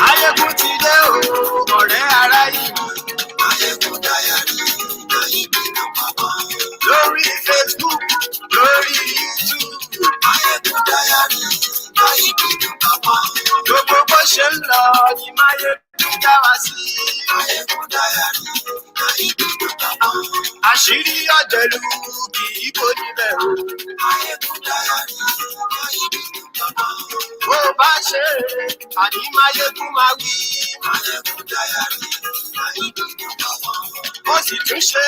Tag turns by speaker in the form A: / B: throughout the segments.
A: Ayégun ti dé o, ọ̀rẹ́ ará yìí. Ayégun Diary, lórí Facebook, lórí YouTube. Ayégun Diary, gbogbo bó ṣe ń lọ ni Máyégún dá wa sí. Ayégun Diary, àṣírí ọ̀jẹ̀lú kì í kó níbẹ̀ o. Ayégun Diary, bó bá ṣe àní Máyégún máa wí. Ayégun Diary, ó sì tún ṣe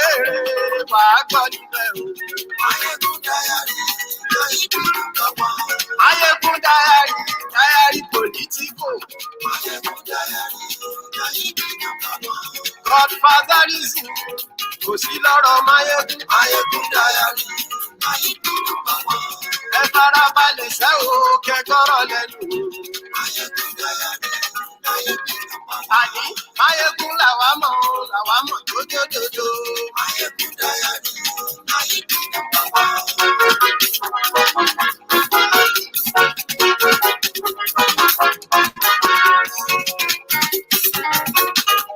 A: wàá gbọ́ níbẹ̀ o. Ayégun Diary, Ayégun Diary, Diary Politico. Ayégun Diary, Godfatherism kò sí lọ́rọ̀ Máyégún. Ayégun Diary, ẹ farabalẹ̀ ṣẹ́ o kẹgbọ́rọ̀ lẹ́nu o. Ayégun Diary, àní Máyégún làwa mọ̀ jójójójó. Ayégun Diary,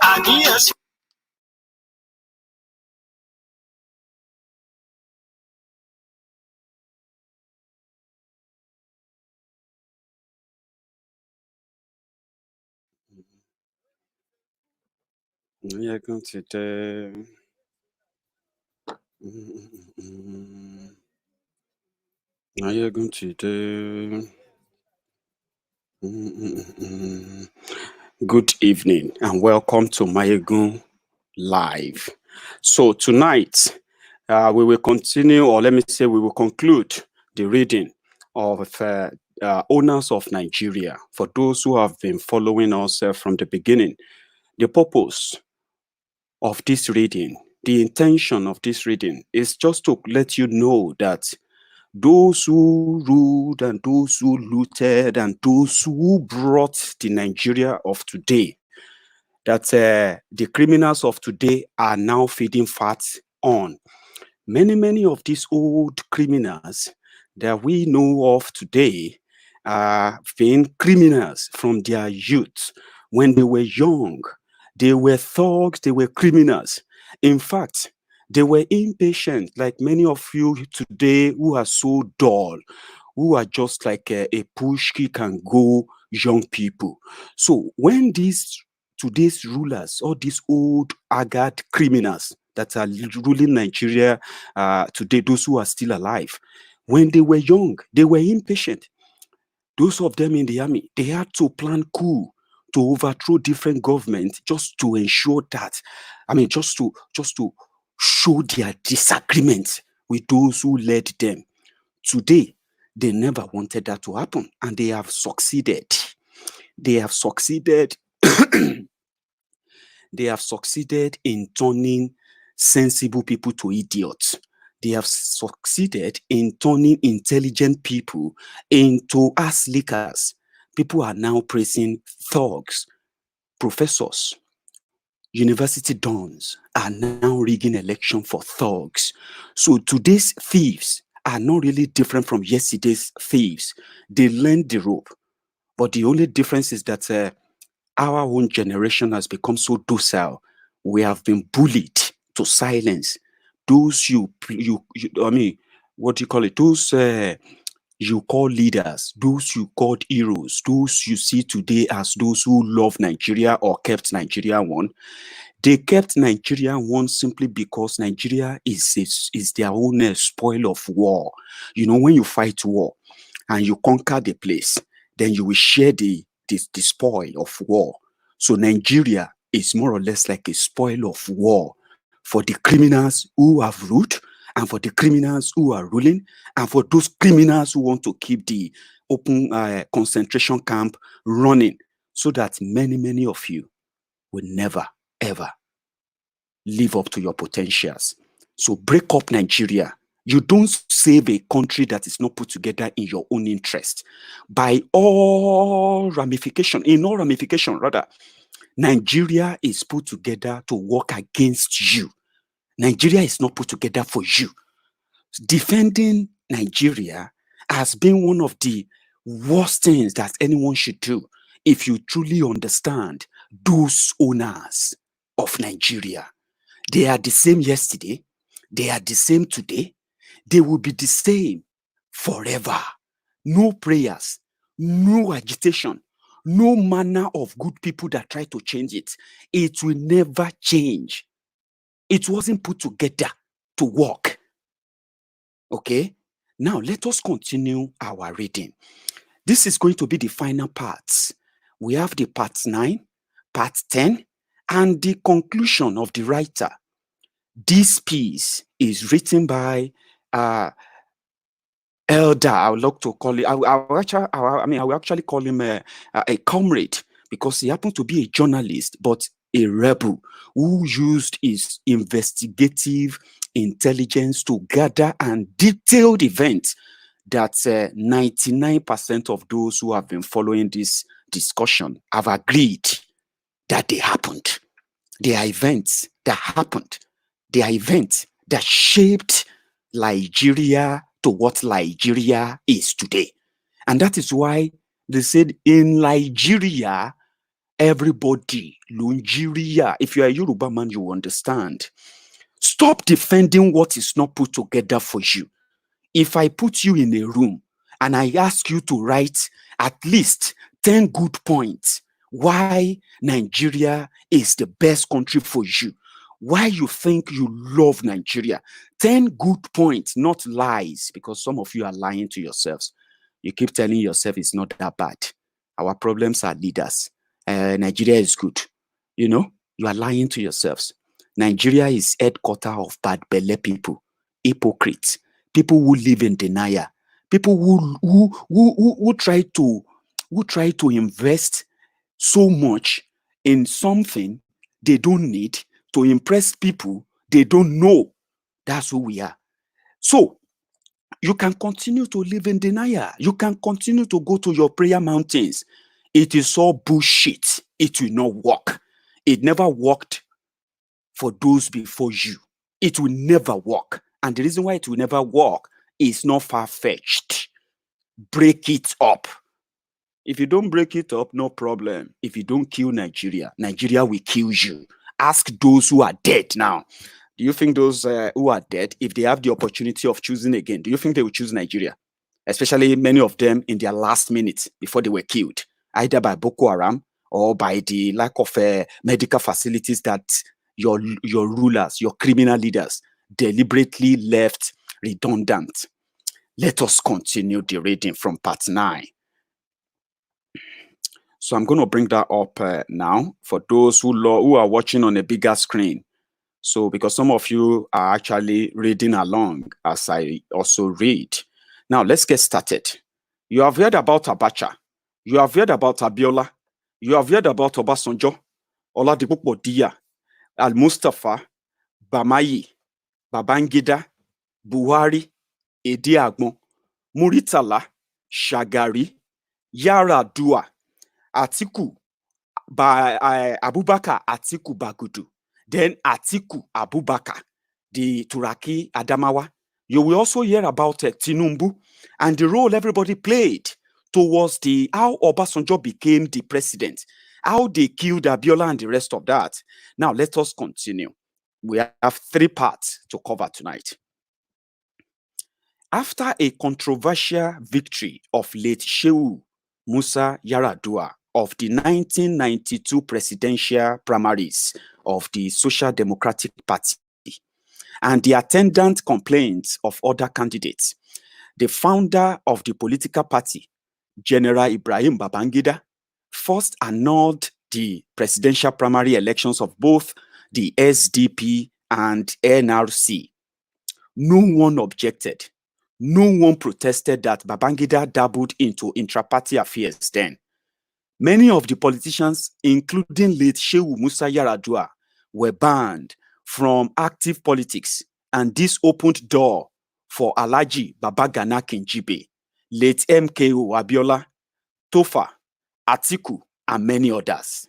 A: àní ẹ̀sùn.
B: Máyégún ti dé. Máyégún ti dé. Good evening and welcome to Máyégún Live. So tonight we will continue, or let me say we will conclude the reading of Owners of Nigeria. For those who have been following us from the beginning, the purpose of this reading, the intention of this reading is just to let you know that those who ruled and those who looted and those who brought the Nigeria of today, that the criminals of today are now feeding fat on. Many of these old criminals that we know of today are being criminals from their youth. When they were young, they were thugs, they were criminals. In fact, they were impatient, like many of you today who are so dull, who are just like a push kick and go young people. So when today's rulers, all these old haggard criminals that are ruling Nigeria today, those who are still alive, when they were young, they were impatient. Those of them in the army, they had to plan coup to overthrow different governments just to ensure that, just to show their disagreement with those who led them. Today, they never wanted that to happen, and they have succeeded. They have succeeded. They have succeeded in turning sensible people to idiots. They have succeeded in turning intelligent people into ass lickers. People are now praising thugs, professors, university dons are now rigging election for thugs. So today's thieves are not really different from yesterday's thieves. They learned the rope, but the only difference is that our own generation has become so docile. We have been bullied to silence. Those what do you call it? Those you call leaders, those you called heroes, those you see today as those who love Nigeria or kept Nigeria one. They kept Nigeria one simply because Nigeria is their own spoil of war. You know, when you fight war and you conquer the place, then you will share the spoil of war. So Nigeria is more or less like a spoil of war for the criminals who have ruled, and for the criminals who are ruling, and for those criminals who want to keep the open concentration camp running, so that many of you will never, ever live up to your potentials. So break up Nigeria. You don't save a country that is not put together in your own interest. In all ramification, rather, Nigeria is put together to work against you. Nigeria is not put together for you. Defending Nigeria has been one of the worst things that anyone should do. if you truly understand those owners of Nigeria. They are the same yesterday, they are the same today, they will be the same forever. No prayers, no agitation, no manner of good people that try to change it. It will never change. It wasn't put together to work. Okay? Now let us continue our reading. This is going to be the final parts. We have the part 9, part 10, and the conclusion of the writer. This piece is written by elder. I would like to call it. I will actually call him a comrade, because he happened to be a journalist, but a rebel who used his investigative intelligence to gather and detailed events that 99% of those who have been following this discussion have agreed that they happened. They are events that happened. They are events that shaped Nigeria to what Nigeria is today. And that is why they said in Nigeria, everybody, Nigeria, if you are a Yoruba man, you understand. Stop defending what is not put together for you. If I put you in a room and I ask you to write at least 10 good points why Nigeria is the best country for you, why you think you love Nigeria, 10 good points, not lies, because some of you are lying to yourselves. You keep telling yourself it's not that bad. Our problems are leaders. Nigeria is good. You know, you are lying to yourselves. Nigeria is headquarters of bad belle people, hypocrites, people who live in denial, people who try to invest so much in something they don't need to impress people they don't know. That's who we are. So you can continue to live in denial. You can continue to go to your prayer mountains. It is all bullshit. It will not work. It never worked for those before you. It will never work. And the reason why it will never work is not far-fetched. Break it up. If you don't break it up, no problem. If you don't kill Nigeria, Nigeria will kill you. Ask those who are dead now. Do you think those who are dead, if they have the opportunity of choosing again, do you think they will choose Nigeria? Especially many of them in their last minute before they were killed, either by Boko Haram or by the lack of medical facilities that your rulers, your criminal leaders deliberately left redundant. Let us continue the reading from part 9. So I'm going to bring that up now for those who are watching on a bigger screen. So because some of you are actually reading along as I also read. Now let's get started. You have heard about Abacha. You have heard about Abiola. You have heard about Obasanjo, Oladipo Diya, Al-Mustafa, Bamayi, Babangida, Buhari, Edi Agbon, Muritala, Shagari, Yaradua, Atiku, Abubakar Atiku Bagudu, then Atiku Abubakar, the Turaki Adamawa. You will also hear about Tinubu and the role everybody played towards how Obasanjo became the president, how they killed Abiola and the rest of that. Now let us continue. We have 3 parts to cover tonight. After a controversial victory of late Shehu Musa Yaradua of the 1992 presidential primaries of the Social Democratic Party and the attendant complaints of other candidates, the founder of the political party, General Ibrahim Babangida, first annulled the presidential primary elections of both the SDP and NRC. No one objected. No one protested that Babangida dabbled into intra-party affairs then. Many of the politicians, including late Shehu Musa Yaradua, were banned from active politics, and this opened door for Alhaji Babagana Kingibe, late MKO Abiola, Tofa, Atiku, and many others.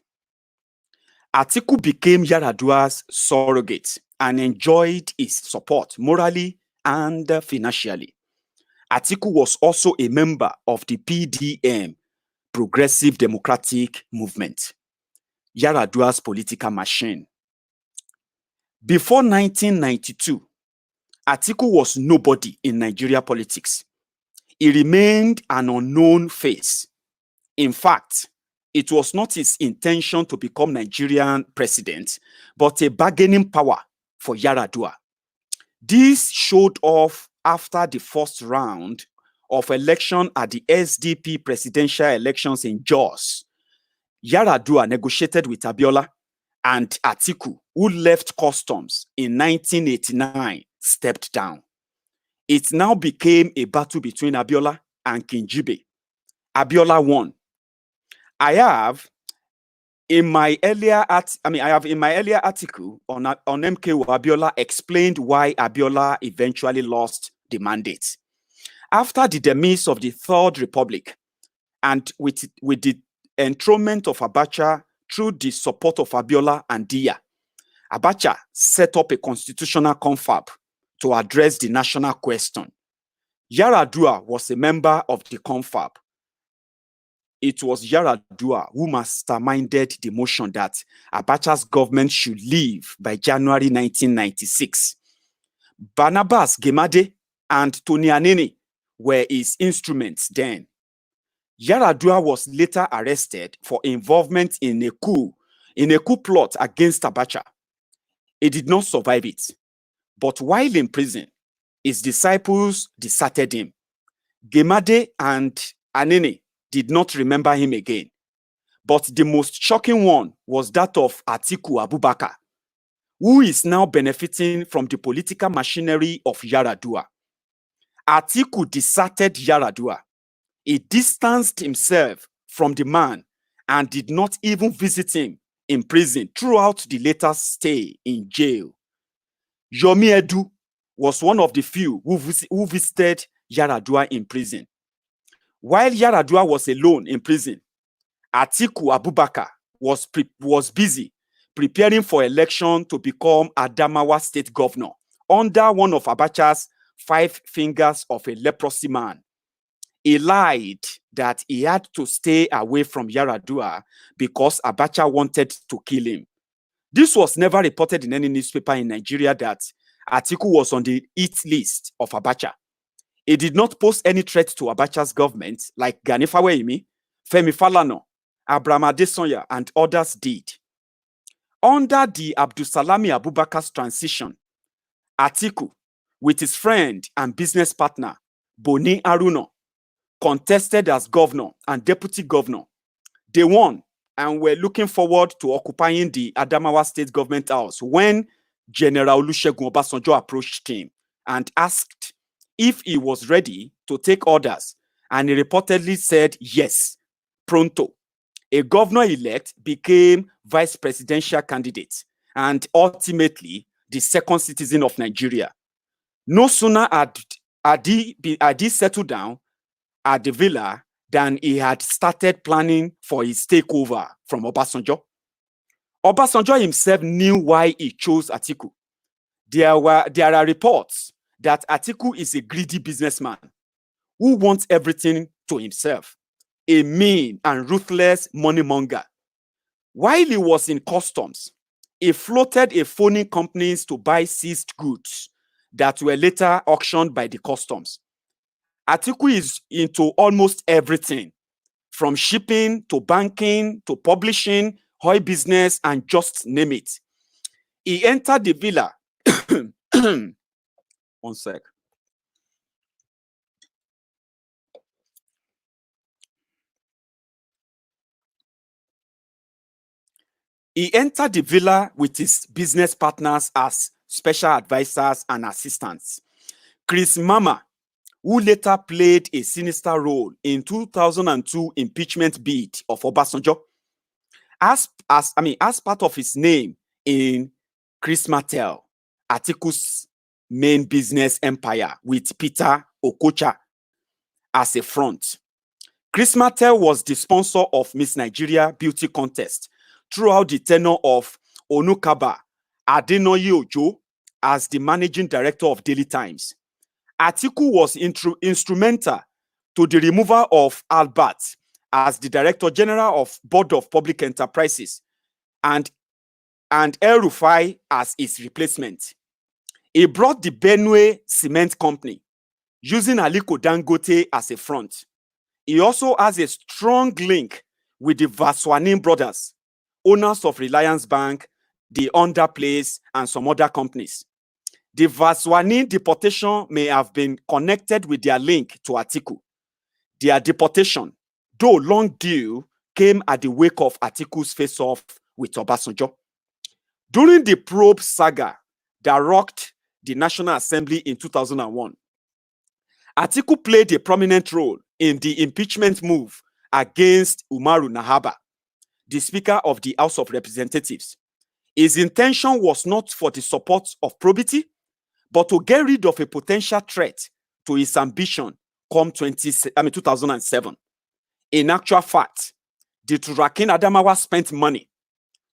B: Atiku became Yaradua's surrogate and enjoyed his support morally and financially. Atiku was also a member of the PDM, Progressive Democratic Movement, Yar'Adua's political machine. Before 1992, Atiku was nobody in Nigeria politics. He remained an unknown face. In fact, it was not his intention to become Nigerian president, but a bargaining power for Yar'Adua. This showed off after the first round of election at the SDP presidential elections in Jos. Yar'Adua negotiated with Abiola, and Atiku, who left customs in 1989, stepped down. It now became a battle between Abiola and Kingibe. Abiola won. I have in my earlier article on MKO, Abiola explained why Abiola eventually lost the mandate. After the demise of the Third Republic, and with the enthronement of Abacha through the support of Abiola and Dia, Abacha set up a constitutional confab to address the national question. Yar'Adua was a member of the confab. It was Yar'Adua who masterminded the motion that Abacha's government should leave by January 1996. Barnabas Gemade and Tony Anene were his instruments then. Yar'Adua was later arrested for involvement in a coup plot against Abacha. He did not survive it, but while in prison, his disciples deserted him. Gemade and Anene did not remember him again. But the most shocking one was that of Atiku Abubakar, who is now benefiting from the political machinery of Yar'Adua. Atiku deserted Yar'Adua. He distanced himself from the man and did not even visit him in prison throughout the later stay in jail. Yomi Edu was one of the few who visited Yar'Adua in prison. While Yar'Adua was alone in prison, Atiku Abubakar was busy preparing for election to become Adamawa state governor under one of Abacha's 5 fingers of a leprosy man. He lied that he had to stay away from Yar'Adua because Abacha wanted to kill him. This was never reported in any newspaper in Nigeria that Atiku was on the hit list of Abacha. He did not pose any threat to Abacha's government like Gani Fawehinmi, Femi Falana, Abraham Adesanya, and others did. Under the Abdulsalami Abubakar's transition, Atiku, with his friend and business partner, Boni Haruna, contested as governor and deputy governor. They won and were looking forward to occupying the Adamawa State Government House when General Olusegun Obasanjo approached him and asked if he was ready to take orders, and he reportedly said yes, pronto. A governor-elect became vice presidential candidate and ultimately the second citizen of Nigeria. No sooner had he settled down at the villa than he had started planning for his takeover from Obasanjo. Obasanjo himself knew why he chose Atiku. There are reports that Atiku is a greedy businessman who wants everything to himself, a mean and ruthless moneymonger. While he was in customs, he floated a phoning companies to buy seized goods that were later auctioned by the customs. Atiku is into almost everything, from shipping to banking to publishing, oil business, and just name it. He entered the villa. One sec. He entered the villa with his business partners as special advisors and assistants. Chris Mama, who later played a sinister role in 2002 impeachment bid of Obasanjo, as part of his name in Chris Martel, Atiku's main business empire, with Peter Okocha as a front. Chris Martel was the sponsor of Miss Nigeria Beauty Contest throughout the tenure of Onukaba Adenoye Ojo as the managing director of Daily Times. Atiku was instrumental to the removal of Albert as the Director General of Board of Public Enterprises, and El Rufai as his replacement. He brought the Benue Cement Company, using Aliko Dangote as a front. He also has a strong link with the Vaswanin brothers, owners of Reliance Bank, the Underplace, and some other companies. The Vaswanin deportation may have been connected with their link to Atiku. Their deportation, though long due, came at the wake of Atiku's face-off with Obasanjo. During the probe saga that rocked the National Assembly in 2001, Atiku played a prominent role in the impeachment move against Umaru Nahaba, the Speaker of the House of Representatives. His intention was not for the support of probity, but to get rid of a potential threat to his ambition come 2007. In actual fact, the Turakin Adamawa spent money.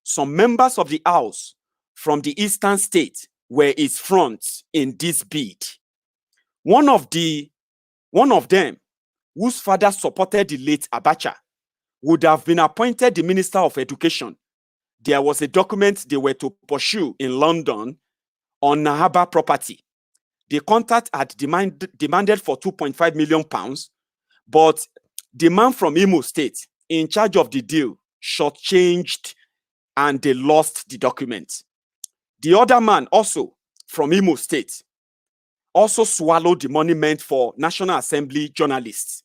B: Some members of the House from the eastern state were his fronts in this bid. One of them, whose father supported the late Abacha, would have been appointed the Minister of Education. There was a document they were to pursue in London on Nahaba property. The contact had demanded for £2.5 million, but the man from Imo State in charge of the deal shortchanged and they lost the document. The other man, also from Imo State, also swallowed the money meant for National Assembly journalists.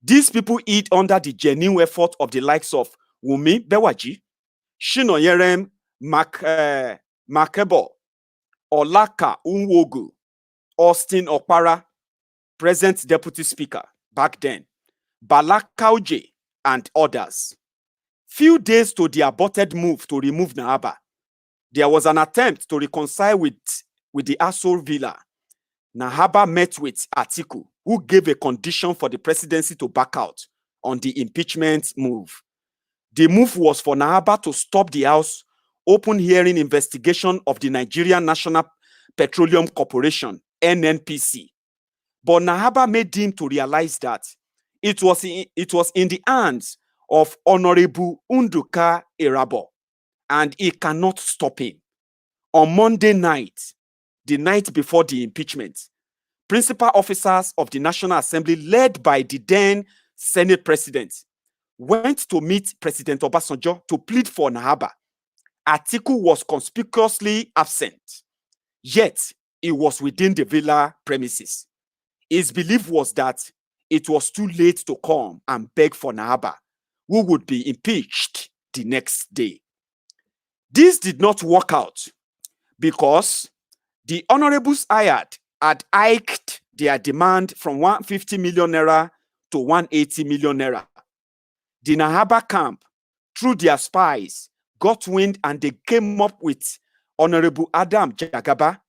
B: These people eat under the genuine effort of the likes of Wumi Bewaji, Shinoyerem Makebo, Olaka Unwogu, Austin Okpara, present Deputy Speaker back then, Bala Kauje, and others. Few days to the aborted move to remove Nahaba, there was an attempt to reconcile with the Asol Villa. Nahaba met with Atiku, who gave a condition for the presidency to back out on the impeachment move. The move was for Nahaba to stop the House open hearing investigation of the Nigerian National Petroleum Corporation, NNPC. But Nahaba made him to realize that it was in the hands of Honorable Unduka Irabo, and he cannot stop him. On Monday night, the night before the impeachment, principal officers of the National Assembly, led by the then Senate President, went to meet President Obasanjo to plead for Nahaba. Atiku was conspicuously absent, yet he was within the villa premises. His belief was that it was too late to come and beg for Nahaba, who would be impeached the next day. This did not work out because the honorables hired had hiked their demand from 150 million naira to 180 million naira. The Nahaba camp, through their spies, got wind and they came up with Honorable Adam Jagaba,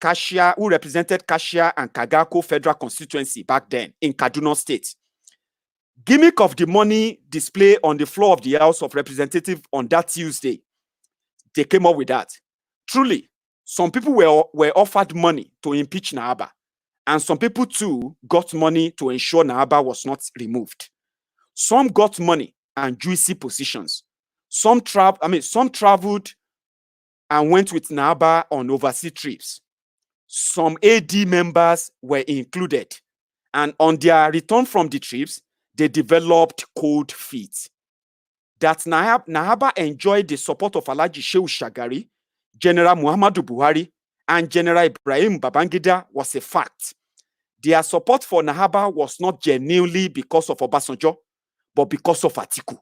B: Kashia, who represented Kashia and Kagako Federal Constituency back then in Kaduna State. Gimmick of the money display on the floor of the House of Representatives on that Tuesday. They came up with that. Truly, some people were offered money to impeach Nahaba, and some people too got money to ensure Nahaba was not removed. Some got money and juicy positions. Some traveled and went with Nahaba on overseas trips. Some AD members were included, and on their return from the trips, they developed cold feet. That Nahaba enjoyed the support of Alhaji Shehu Shagari, General Muhammadu Buhari, and General Ibrahim Babangida was a fact. Their support for Nahaba was not genuinely because of Obasanjo, but because of Atiku.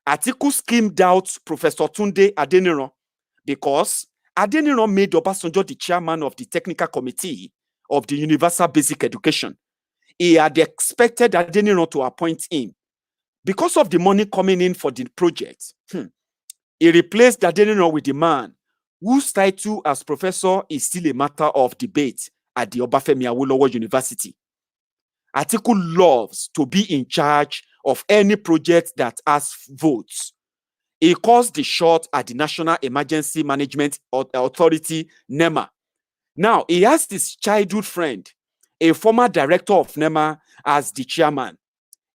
B: Atiku schemed out Professor Tunde Adeniran because Adeniran made Obasanjo the chairman of the technical committee of the Universal Basic Education. He had expected Adeniran to appoint him. Because of the money coming in for the project, he replaced Adeniran with the man whose title as professor is still a matter of debate at the Obafemi Awolowo University. Atiku loves to be in charge of any project that has votes. He calls the shot at the National Emergency Management Authority, NEMA. Now, he has his childhood friend, a former director of NEMA, as the chairman.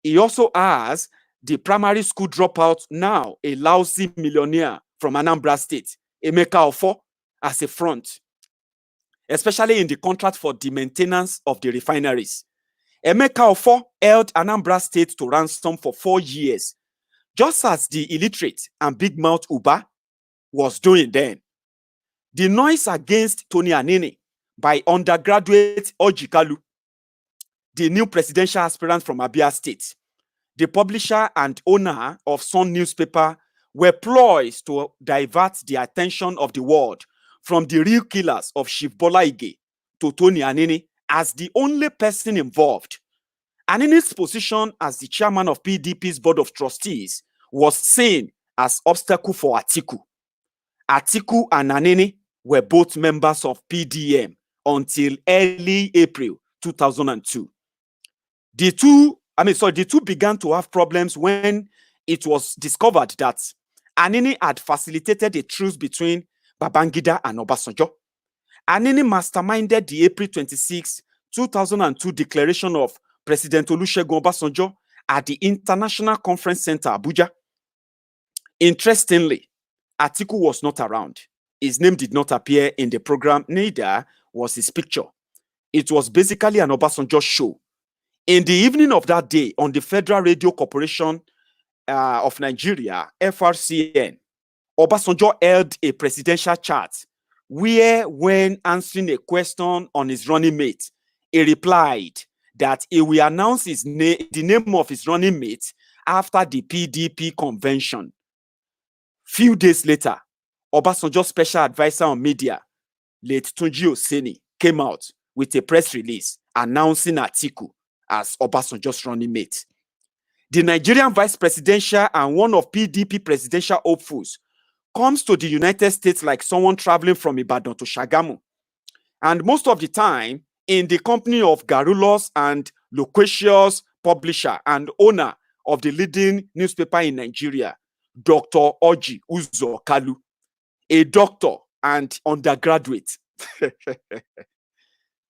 B: He also has the primary school dropout, now a lousy millionaire from Anambra State, Emeka Ofo, as a front, especially in the contract for the maintenance of the refineries. Emeka Ofo held Anambra State to ransom for 4 years, just as the illiterate and big mouth Uba was doing then. The noise against Tony Anini by undergraduate Ojikalu, the new presidential aspirant from Abia State, the publisher and owner of Sun newspaper, were ploys to divert the attention of the world from the real killers of Chief Bola Ige to Tony Anini as the only person involved. Anini's position as the chairman of PDP's board of trustees was seen as obstacle for Atiku. Atiku and Anini were both members of PDM until early April 2002. The two began to have problems when it was discovered that Anini had facilitated a truce between Babangida and Obasanjo. Anini masterminded the April 26, 2002 declaration of President Olusegun Obasanjo at the International Conference Center, Abuja. Interestingly, Atiku was not around. His name did not appear in the program, neither was his picture. It was basically an Obasanjo show. In the evening of that day, on the Federal Radio Corporation of Nigeria, FRCN, Obasanjo held a presidential chat where, when answering a question on his running mate, he replied that he will announce the name of his running mate after the PDP convention. Few days later, Obasanjo's special advisor on media, late Tunji Oseni, came out with a press release announcing Atiku as Obasanjo's running mate. The Nigerian vice presidential and one of PDP presidential hopefuls comes to the United States like someone traveling from Ibadan to Shagamu. And most of the time, in the company of garrulous and loquacious publisher and owner of the leading newspaper in Nigeria, Dr. Oji Uzo Kalu, a doctor and undergraduate.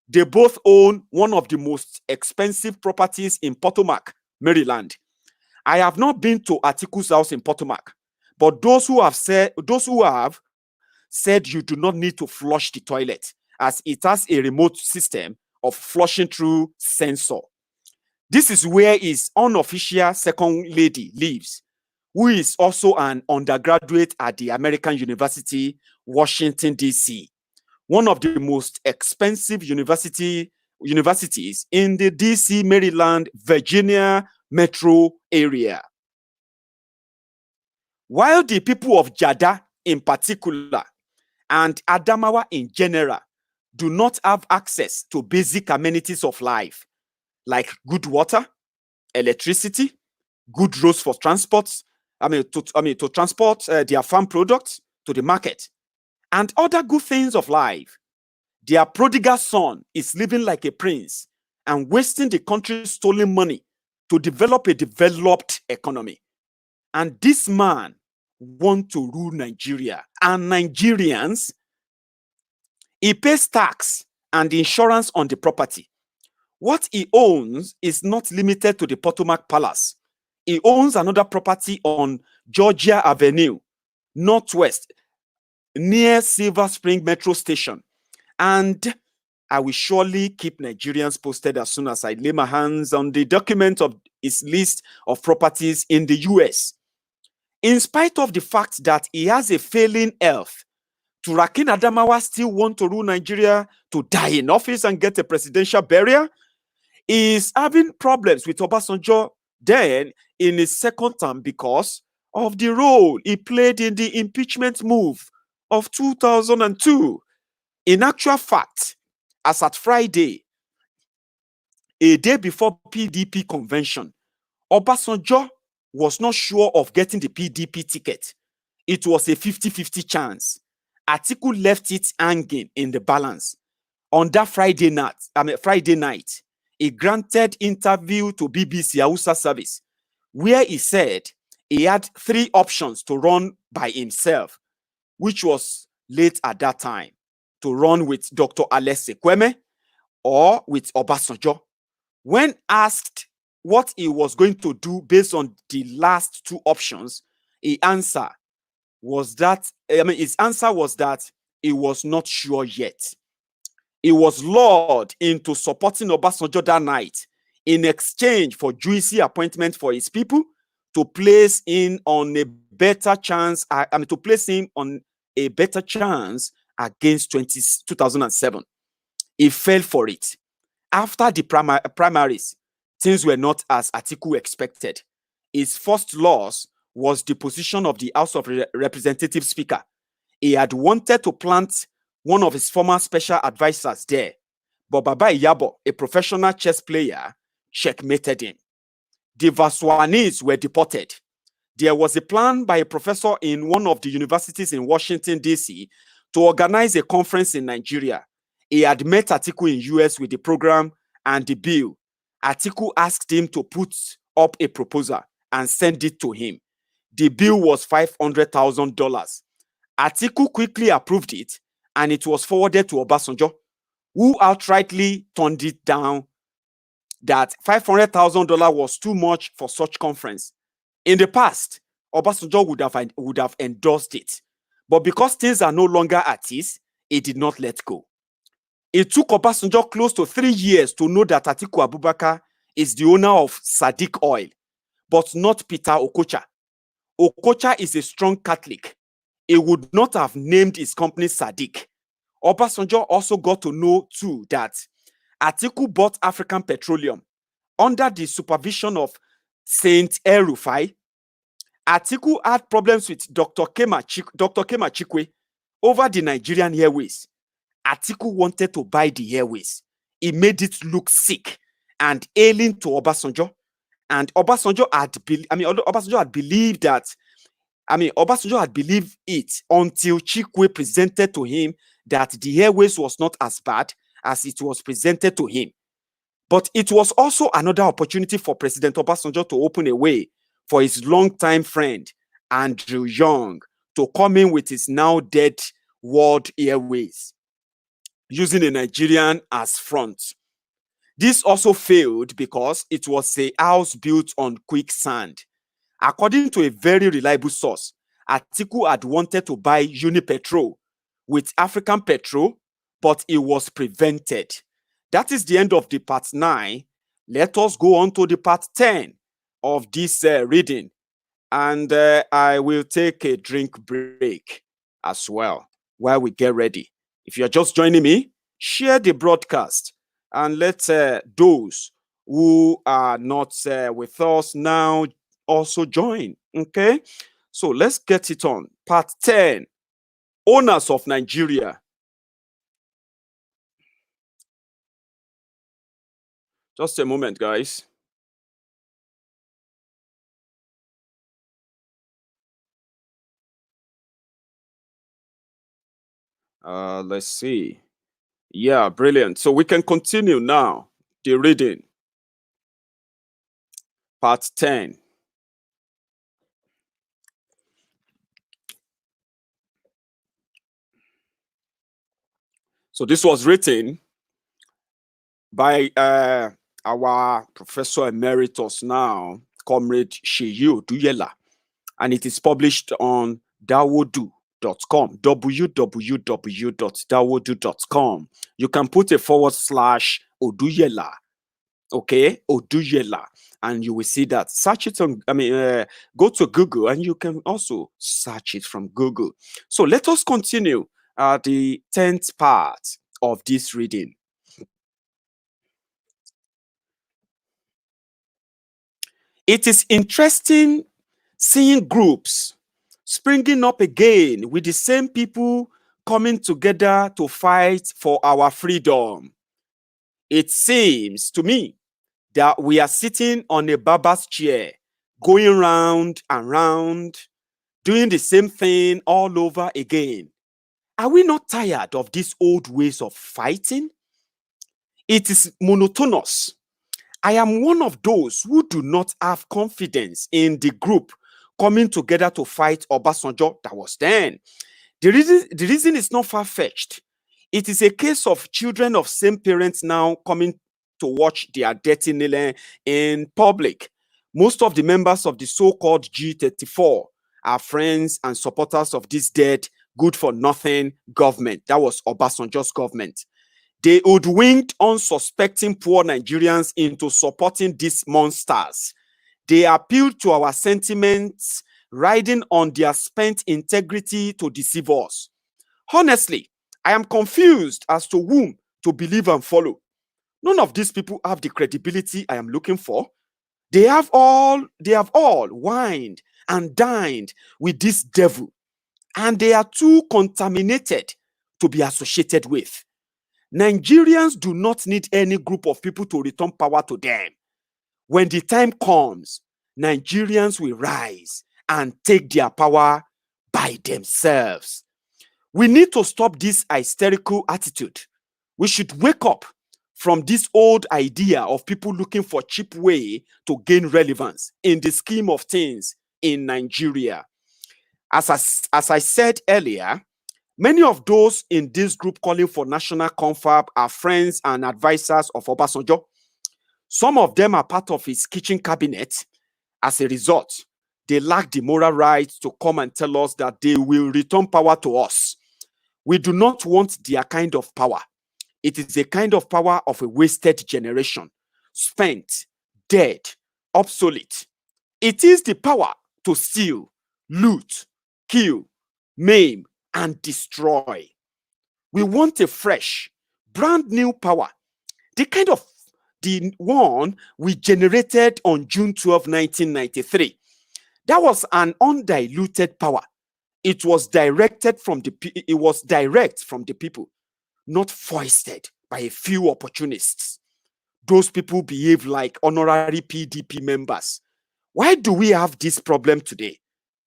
B: They both own one of the most expensive properties in Potomac, Maryland. I have not been to Atiku's house in Potomac, but those who have said you do not need to flush the toilet, as it has a remote system of flushing through sensor. This is where his unofficial second lady lives, who is also an undergraduate at the American University, Washington, D.C., one of the most expensive universities in the D.C., Maryland, Virginia metro area. While the people of Jada in particular and Adamawa in general do not have access to basic amenities of life like good water, electricity, good roads for transport, to transport their farm products to the market, and other good things of life, their prodigal son is living like a prince and wasting the country's stolen money to develop a developed economy. And this man wants to rule Nigeria. And Nigerians, he pays tax and insurance on the property. What he owns is not limited to the Potomac Palace. He owns another property on Georgia Avenue, Northwest, near Silver Spring Metro Station. And I will surely keep Nigerians posted as soon as I lay my hands on the document of his list of properties in the US. In spite of the fact that he has a failing health, Turakin Adamawa still want to rule Nigeria to die in office and get a presidential burial. He is having problems with Obasanjo then in his second term because of the role he played in the impeachment move of 2002. In actual fact, as at Friday, a day before PDP convention, Obasanjo was not sure of getting the PDP ticket. It was a 50-50 chance. Atiku left it hanging in the balance. On that Friday night, he granted interview to BBC Hausa service, where he said he had 3 options to run by himself, which was late at that time, to run with Dr. Alese Kweme or with Obasanjo. When asked what he was going to do based on the last two options, his answer was that he was not sure yet. He was lured into supporting Obasanjo that night in exchange for juicy appointment for his people to place him on a better chance. To place him on a better chance against 2007. He fell for it. After the primaries, things were not as Atiku expected. His first loss was the position of the House of Representatives Speaker. He had wanted to plant one of his former special advisors there, but Baba Iyabo, a professional chess player, checkmated him. The Vaswanis were deported. There was a plan by a professor in one of the universities in Washington, D.C. to organize a conference in Nigeria. He had met Atiku in US with the program and the bill. Atiku asked him to put up a proposal and send it to him. The bill was $500,000. Atiku quickly approved it, and it was forwarded to Obasanjo, who outrightly turned it down, that $500,000 was too much for such conference. In the past, Obasanjo would have endorsed it. But because things are no longer at ease, he did not let go. It took Obasanjo close to 3 years to know that Atiku Abubakar is the owner of Sadiq Oil, but not Peter Okocha. Okocha is a strong Catholic. He would not have named his company Sadiq. Obasanjo also got to know too that Atiku bought African Petroleum under the supervision of Saint El Rufai. Atiku had problems with Dr. Kema Chikwe over the Nigerian Airways. Atiku wanted to buy the airways. He made it look sick and alien to Obasanjo. And Obasanjo had believed it until Chikwe presented to him that the airways was not as bad as it was presented to him. But it was also another opportunity for President Obasanjo to open a way for his longtime friend, Andrew Young, to come in with his now dead World Airways, using a Nigerian as front. This also failed because it was a house built on quicksand. According to a very reliable source, Atiku had wanted to buy Unipetrol with African Petrol, but it was prevented. That is the end of the part 9. Let us go on to the part 10 of this reading. And I will take a drink break as well while we get ready. If you're just joining me, share the broadcast and let those who are not with us now also join. Okay? So let's get it on. Part 10. Owners of Nigeria. Just a moment, guys. Let's see. Yeah, brilliant. So we can continue now the reading. Part 10. So this was written by our Professor Emeritus now, Comrade Sheyi Oduyela, and it is published on dawodu.com, www.dawodu.com. You can put a / Oduyela, okay, Oduyela, and you will see that. Search it on, go to Google, and you can also search it from Google. So let us continue the 10th part of this reading. It is interesting seeing groups springing up again with the same people coming together to fight for our freedom. It seems to me that we are sitting on a barber's chair, going round and round, doing the same thing all over again. Are we not tired of these old ways of fighting? It is monotonous. I am one of those who do not have confidence in the group coming together to fight Obasanjo that was then. The reason is not far-fetched. It is a case of children of same parents now coming to watch their dirty kneeling in public. Most of the members of the so-called G34 are friends and supporters of this dead, good-for-nothing government. That was Obasanjo's government. They hoodwinked unsuspecting poor Nigerians into supporting these monsters. They appealed to our sentiments, riding on their spent integrity to deceive us. Honestly, I am confused as to whom to believe and follow. None of these people have the credibility I am looking for. They have all wined and dined with this devil, and they are too contaminated to be associated with. Nigerians do not need any group of people to return power to them. When the time comes, Nigerians will rise and take their power by themselves. We need to stop this hysterical attitude. We should wake up from this old idea of people looking for cheap way to gain relevance in the scheme of things in Nigeria. As I said earlier, many of those in this group calling for national confab are friends and advisors of Obasanjo. Some of them are part of his kitchen cabinet. As a result, they lack the moral right to come and tell us that they will return power to us. We do not want their kind of power. It is a kind of power of a wasted generation, spent, dead, obsolete. It is the power to steal, loot, kill, maim, and destroy. We want a fresh, brand new power, the kind of the one we generated on June 12, 1993. That was an undiluted power. It was direct from the people, not foisted by a few opportunists. Those people behave like honorary PDP members. Why do we have this problem today?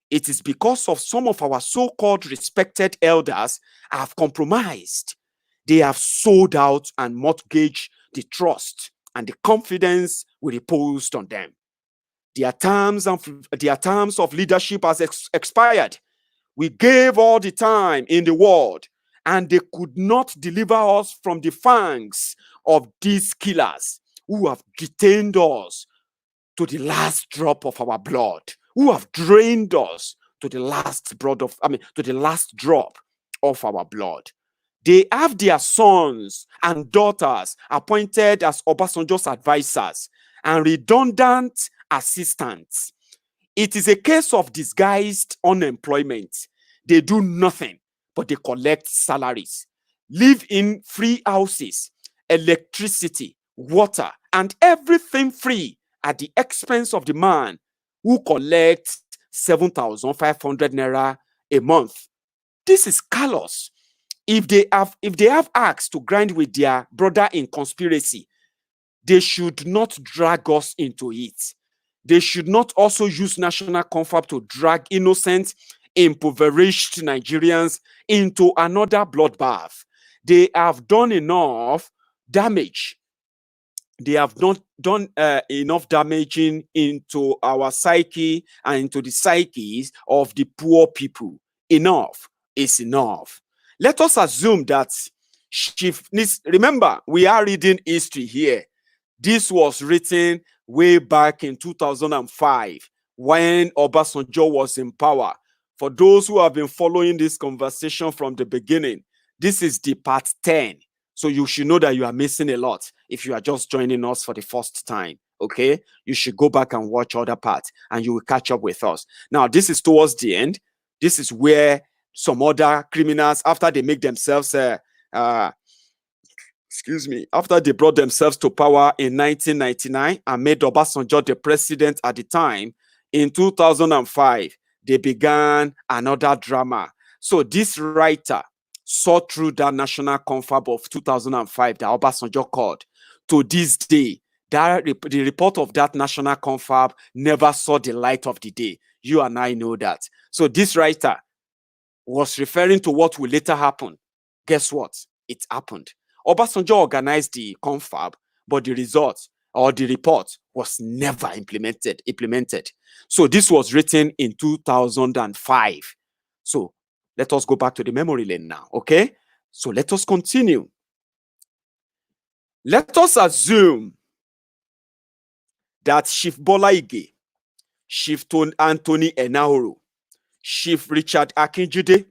B: It is because of some of our so-called respected elders have compromised. They have sold out and mortgaged the trust and the confidence we reposed on them. Their terms of leadership has expired. We gave all the time in the world, and they could not deliver us from the fangs of these killers who have detained us to the last drop of our blood, who have drained us to the last drop of our blood. They have their sons and daughters appointed as Obasanjo's advisors and redundant assistants. It is a case of disguised unemployment. They do nothing, but they collect salaries, live in free houses, electricity, water, and everything free at the expense of the man who collects 7,500 naira a month. This is callous. If they have axe to grind with their brother in conspiracy, they should not drag us into it. They should not also use national confab to drag innocent, impoverished Nigerians into another bloodbath. They have done enough damage. They have not done enough damaging into our psyche and into the psyches of the poor people. Enough is enough. Let us assume that remember, we are reading history here. This was written way back in 2005 when Obasanjo was in power. For those who have been following this conversation from the beginning, this is the part 10. So you should know that you are missing a lot if you are just joining us for the first time. Okay, you should go back and watch other parts and you will catch up with us. Now, this is towards the end. This is where some other criminals, after they make themselves after they brought themselves to power in 1999 and made Obasanjo the president at the time, in 2005, they began another drama. So this writer saw through that national confab of 2005 that Obasanjo called. To this day, the report of that national confab never saw the light of the day. You and I know that. So this writer was referring to what will later happen. Guess what? It happened. Obasanjo organized the confab, but the result or the report was never implemented. So this was written in 2005. So let us go back to the memory lane now, okay? So let us continue. Let us assume that Chief Bola Ige, Chief Anthony Enahoro, Chief Richard Akinjide,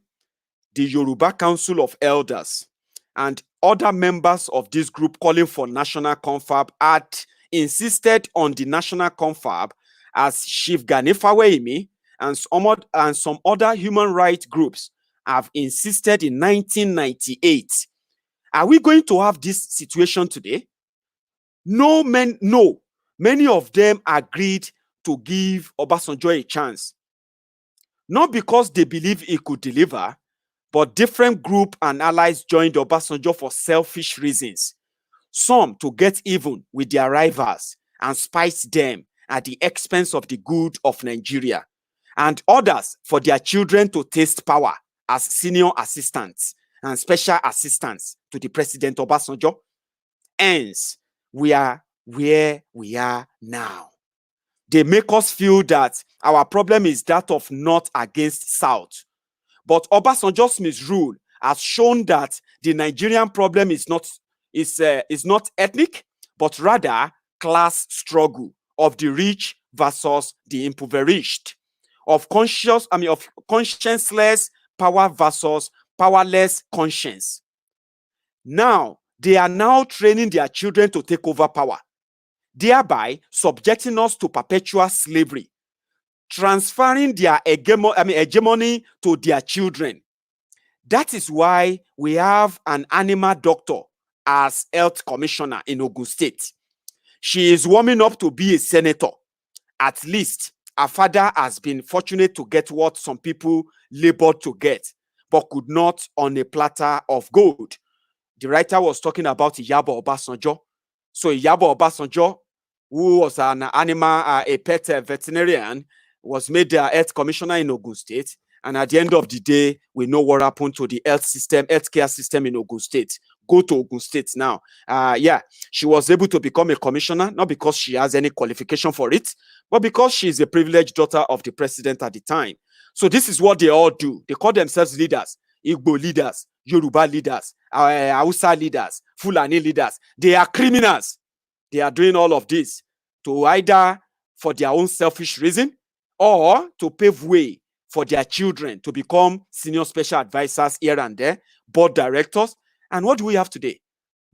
B: the Yoruba Council of Elders, and other members of this group calling for national confab had insisted on the national confab as Chief Gani Faweyimi and some other human rights groups have insisted in 1998. Are we going to have this situation today? No. Many of them agreed to give Obasanjo a chance. Not because they believe he could deliver, but different groups and allies joined Obasanjo for selfish reasons. Some to get even with their rivals and spite them at the expense of the good of Nigeria, and others for their children to taste power as senior assistants and special assistants to the President Obasanjo. Hence, we are where we are now. They make us feel that our problem is that of North against South. But Obasanjo's misrule has shown that the Nigerian problem is not ethnic, but rather class struggle of the rich versus the impoverished, of conscienceless power versus powerless conscience. Now, they are now training their children to take over power, thereby subjecting us to perpetual slavery, transferring their hegemony to their children. That is why we have an animal doctor as health commissioner in Ogun State. She is warming up to be a senator. At least her father has been fortunate to get what some people labored to get, but could not on a platter of gold. The writer was talking about Iyabo Obasanjo. So Iyabo Obasanjo, who was an a pet veterinarian, was made the health commissioner in Ogun State. And at the end of the day, we know what happened to the healthcare system in Ogun State. Go to Ogun State now. She was able to become a commissioner, not because she has any qualification for it, but because she is a privileged daughter of the president at the time. So this is what they all do. They call themselves leaders, Igbo leaders, Yoruba leaders, Hausa leaders, Fulani leaders. They are criminals. They are doing all of this to either for their own selfish reason or to pave way for their children to become senior special advisors here and there, board directors. And what do we have today?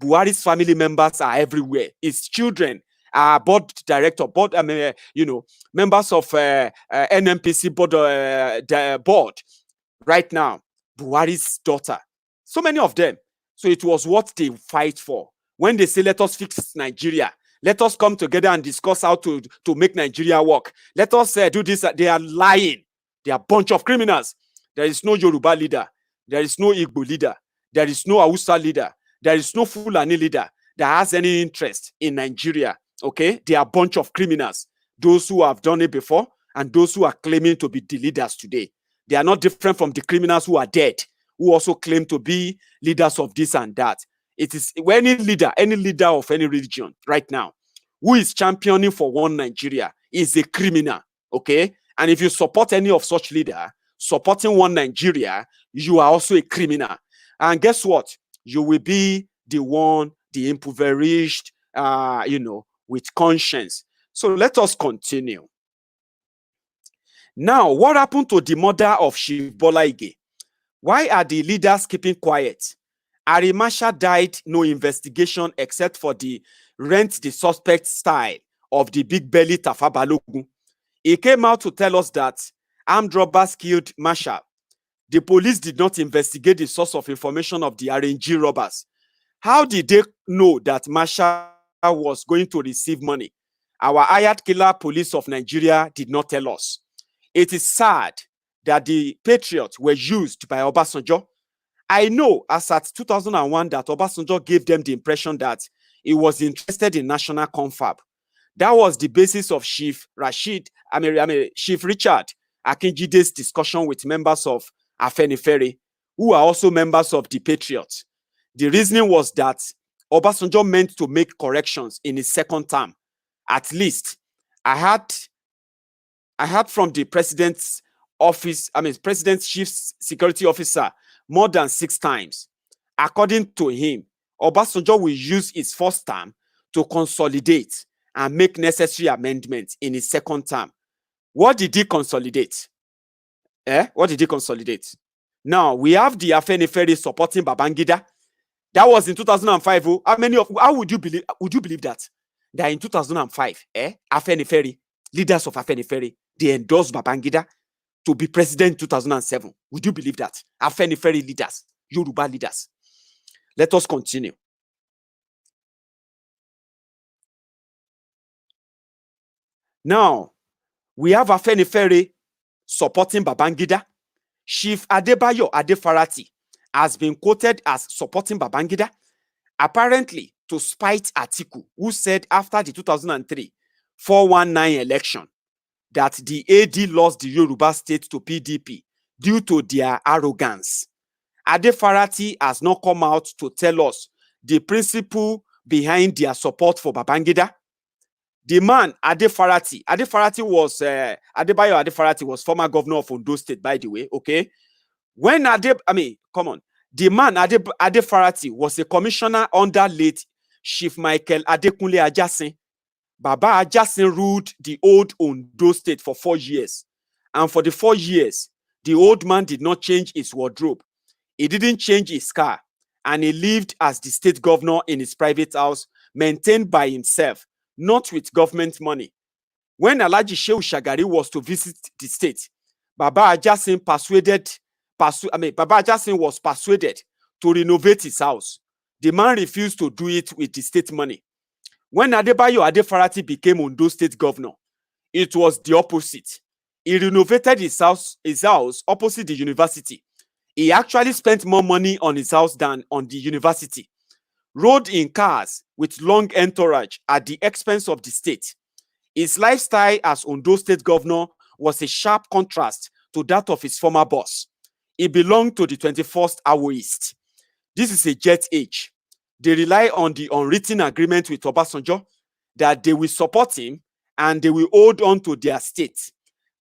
B: Buhari's family members are everywhere. His children are board director, members of NMPC board right now. Buhari's daughter. So many of them. So it was what they fight for. When they say, let us fix Nigeria, let us come together and discuss how to make Nigeria work. Let us do this. They are lying. They are a bunch of criminals. There is no Yoruba leader. There is no Igbo leader. There is no Hausa leader. There is no Fulani leader that has any interest in Nigeria. Okay? They are a bunch of criminals. Those who have done it before and those who are claiming to be the leaders today. They are not different from the criminals who are dead, who also claim to be leaders of this and that. It is any leader of any religion right now who is championing for one Nigeria is a criminal. Okay? And if you support any of such leader supporting one Nigeria, you are also a criminal. And guess what? You will be the impoverished, with conscience. So let us continue. Now, what happened to the mother of Chief Bola Ige? Why are the leaders keeping quiet? Arimasha died, no investigation except for the rent the suspect style of the big belly Tafa Balogun. He came out to tell us that armed robbers killed Masha. The police did not investigate the source of information of the RNG robbers. How did they know that Masha was going to receive money? Our hired killer police of Nigeria did not tell us. It is sad that the patriots were used by Obasanjo. I know as at 2001 that Obasanjo gave them the impression that he was interested in national confab. That was the basis of Chief Richard Akinjide's discussion with members of Afenifere, who are also members of the Patriots. The reasoning was that Obasanjo meant to make corrections in his second term. At least, I heard from the president's office, president's chief security officer more than 6 times. According to him, Obasanjo will use his first term to consolidate and make necessary amendments in his second term. What did he consolidate? What did he consolidate? Now, we have the Afenifere supporting Babangida. That was in 2005. How would you believe that? That in 2005, Afenifere, leaders of Afenifere, they endorsed Babangida to be president in 2007. Would you believe that? Afenifere leaders, Yoruba leaders. Let us continue. Now, we have Afenifere supporting Babangida. Chief Adebayo Adefarati has been quoted as supporting Babangida, apparently to spite Atiku, who said after the 2003 419 election that the AD lost the Yoruba state to PDP due to their arrogance. Adefarati has not come out to tell us the principle behind their support for Babangida. The man, Adefarati was, Adebayo Adefarati was former governor of Ondo State, by the way, okay? The man, Adefarati, was a commissioner under late Chief Michael Adekunle Ajasin. Baba Ajasin ruled the old Ondo State for 4 years. And for the 4 years, the old man did not change his wardrobe. He didn't change his car. And he lived as the state governor in his private house, maintained by himself, not with government money. When Alhaji Shehu Shagari was to visit the state, Baba Ajasin was persuaded to renovate his house. The man refused to do it with the state money. When Adebayo Adefarati became Ondo State governor, it was the opposite. He renovated his house opposite the university. He actually spent more money on his house than on the university. Rode in cars with long entourage at the expense of the state. His lifestyle as Ondo State governor was a sharp contrast to that of his former boss. He belonged to the 21st Awoist. This is a jet age. They rely on the unwritten agreement with Obasanjo that they will support him and they will hold on to their state.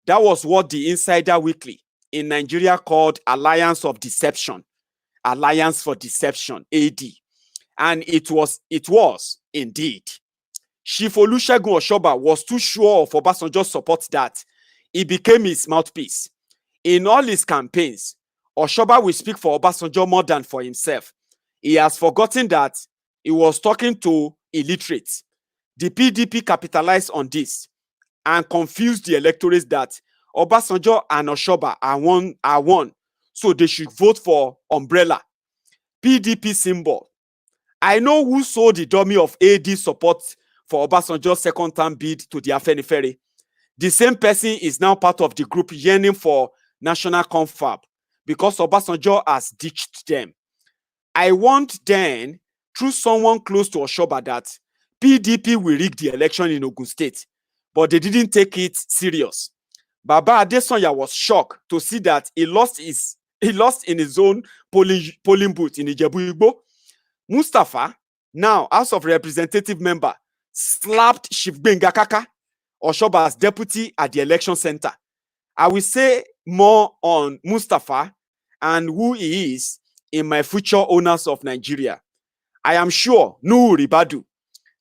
B: That was what the Insider Weekly in Nigeria called Alliance of Deception. Alliance for Deception, AD. And it was indeed. Chief Olusegun Oshoba was too sure of Obasanjo's support that he became his mouthpiece. In all his campaigns, Oshoba will speak for Obasanjo more than for himself. He has forgotten that he was talking to illiterates. The PDP capitalized on this and confused the electorate that Obasanjo and Oshoba are one, so they should vote for umbrella. PDP symbol. I know who sold the dummy of AD support for Obasanjo's second term bid to the Afenifere. The same person is now part of the group yearning for national confab because Obasanjo has ditched them. I warned then, through someone close to Oshoba, that PDP will rig the election in Ogun State, but they didn't take it serious. Baba Adesanya was shocked to see that he lost in his own polling booth in Ijebu-Igbo. Mustafa, now House of Representative member, slapped Chief Gbenga Kaka, Oshoba's deputy, at the election center. I will say more on Mustafa and who he is in my future owners of Nigeria. I am sure Nuhu Ribadu,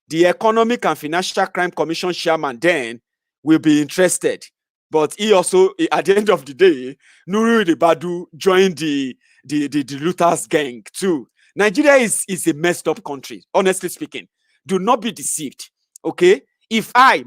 B: the Economic and Financial Crime Commission chairman, then will be interested. But he also, at the end of the day, Nuhu Ribadu joined the looters gang too. Nigeria is a messed up country, honestly speaking. Do not be deceived, okay? If I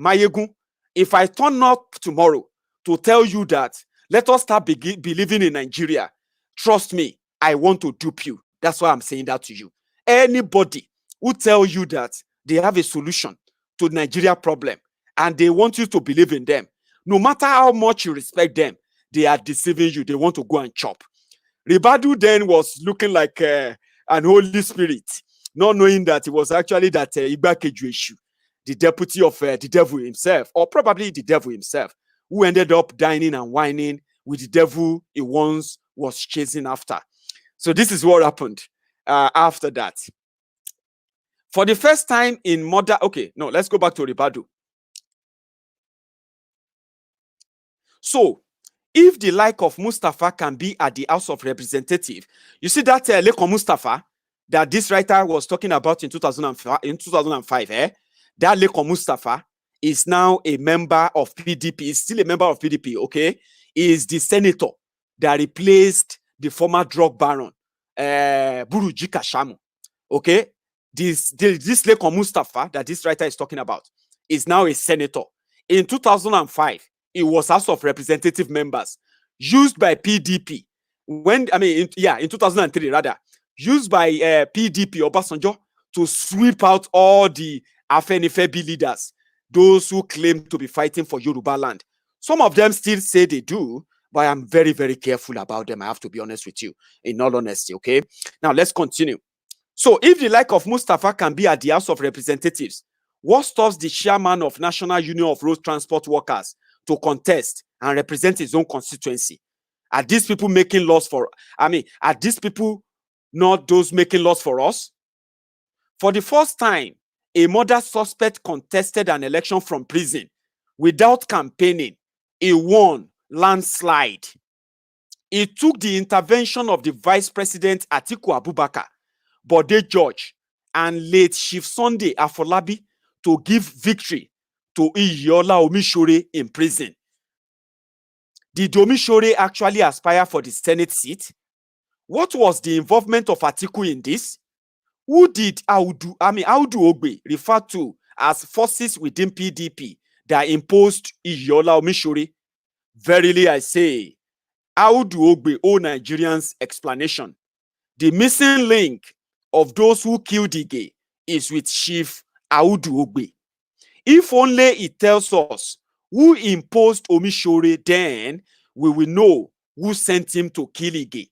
B: turn up tomorrow to tell you that let us start believing in Nigeria, trust me, I want to dupe you. That's why I'm saying that to you. Anybody who tell you that they have a solution to the Nigeria problem and they want you to believe in them, no matter how much you respect them, they are deceiving you. They want to go and chop. Ribadu then was looking like an Holy Spirit, not knowing that it was actually that Igbakeju issue, the deputy of the devil himself, or probably the devil himself, who ended up dining and whining with the devil he once was chasing after. So this is what happened after that. For the first time in modern... Okay, no, let's go back to Ribadu. So, if the like of Mustafa can be at the House of Representatives, you see that Lekon Mustafa, that this writer was talking about in 2005, that Lekon Mustafa is now a member of PDP, is still a member of PDP, okay? Is the senator that replaced the former drug baron, Buruji Kashamu, okay? This Lekon Mustafa that this writer is talking about is now a senator. In 2005, it was House of Representative members used by PDP. In 2003 rather, used by PDP Obasanjo to sweep out all the Afenifebi leaders, those who claim to be fighting for Yoruba land. Some of them still say they do, but I'm very, very careful about them. I have to be honest with you, in all honesty, okay? Now, let's continue. So, if the like of Mustafa can be at the House of Representatives, what stops the chairman of National Union of Road Transport Workers to contest and represent his own constituency? Are these people making laws for, are these people not those making laws for us? For the first time, a murder suspect contested an election from prison without campaigning. He won landslide. It took the intervention of the Vice President Atiku Abubakar, Bode George, and late Chief Sunday Afolabi to give victory to Iyiola Omishore in prison. Did Omishore actually aspire for the Senate seat? What was the involvement of Atiku in this? Who did Audu Ogbe refer to as forces within PDP that imposed Iyiola Omishore? Verily I say, Audu Ogbe owe Nigerians explanation. The missing link of those who killed Ige is with Chief Audu Ogbe. If only it tells us who imposed Omishore, then we will know who sent him to kill Ige.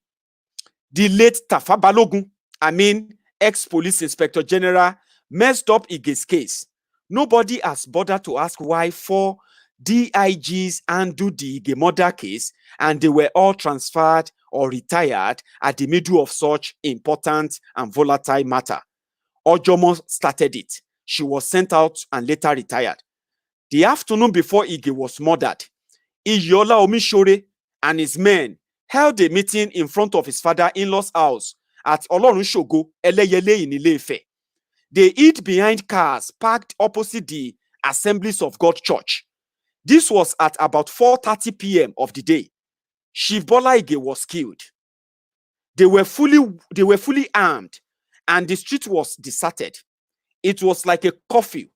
B: The late Tafa Balogun, ex-police inspector general, messed up Ige's case. Nobody has bothered to ask why 4 DIGs handled the Ige murder case and they were all transferred or retired at the middle of such important and volatile matter. Ojomo started it. She was sent out and later retired. The afternoon before Ige was murdered, Iyiola Omishore and his men held a meeting in front of his father-in-law's house at Olorunshogo, Eleyele in Ile-Ife. They hid behind cars parked opposite the Assemblies of God Church. This was at about 4:30 p.m. of the day. Chief Bola Ige was killed. They were fully armed, and the street was deserted. It was like a curfew.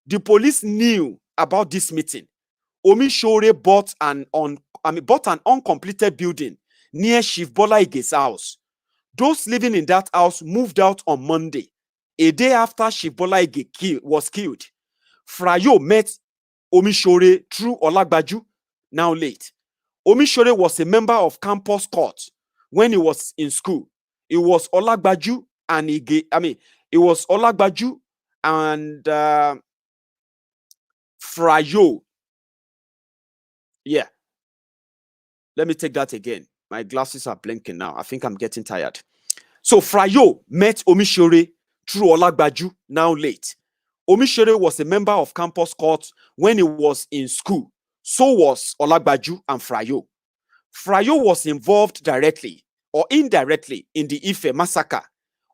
B: The police knew about this meeting. Omishore bought an uncompleted building near Chief Bola Ige's house. Those living in that house moved out on Monday, a day after Chief Bola Ige was killed. Frayo met Omishore through Olagbaju, now late. Omishore was a member of campus court when he was in school. It was Olagbaju and Frayo. Yeah. Let me take that again. My glasses are blinking now. I think I'm getting tired. So Frayo met Omishore through Olagbaju, now late. Omishore was a member of campus court when he was in school. So was Olagbaju and Frayo. Frayo was involved directly or indirectly in the Ife massacre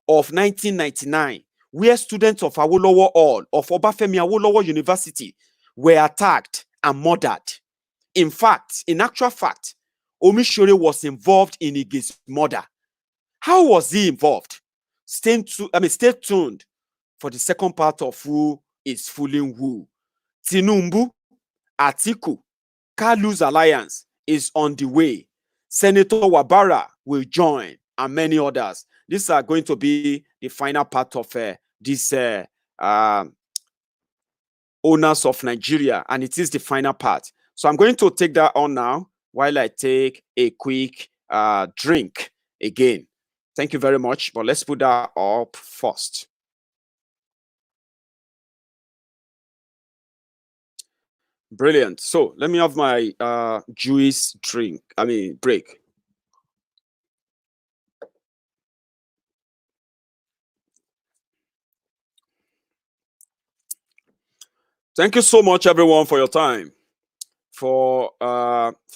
B: of 1999, where students of Awolowo Hall of Obafemi Awolowo University were attacked and murdered. In actual fact, Omishore was involved in Ige's murder. How was he involved? Stay tuned for the second part of Who is Fooling Who. Tinubu, Atiku, Kalu's alliance is on the way. Senator Wabara will join, and many others. These are going to be the final part of this Owners of Nigeria, and it is the final part. So I'm going to take that on now while I take a quick drink again. Thank you very much, but let's put that up first. Brilliant. So let me have my juice break. Thank you so much, everyone, for your time, for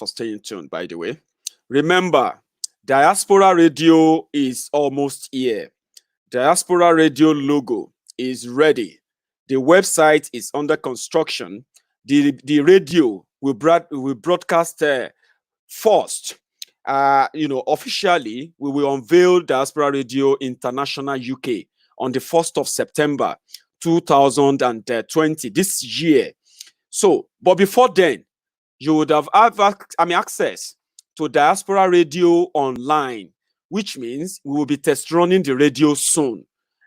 B: staying tuned, by the way. Remember, Diaspora Radio is almost here. Diaspora Radio logo is ready. The website is under construction. The radio will broadcast first. Officially, we will unveil Diaspora Radio International UK on the 1st of September 2020, this year. So, but before then, you would have access to Diaspora Radio online, which means we will be test running the radio soon.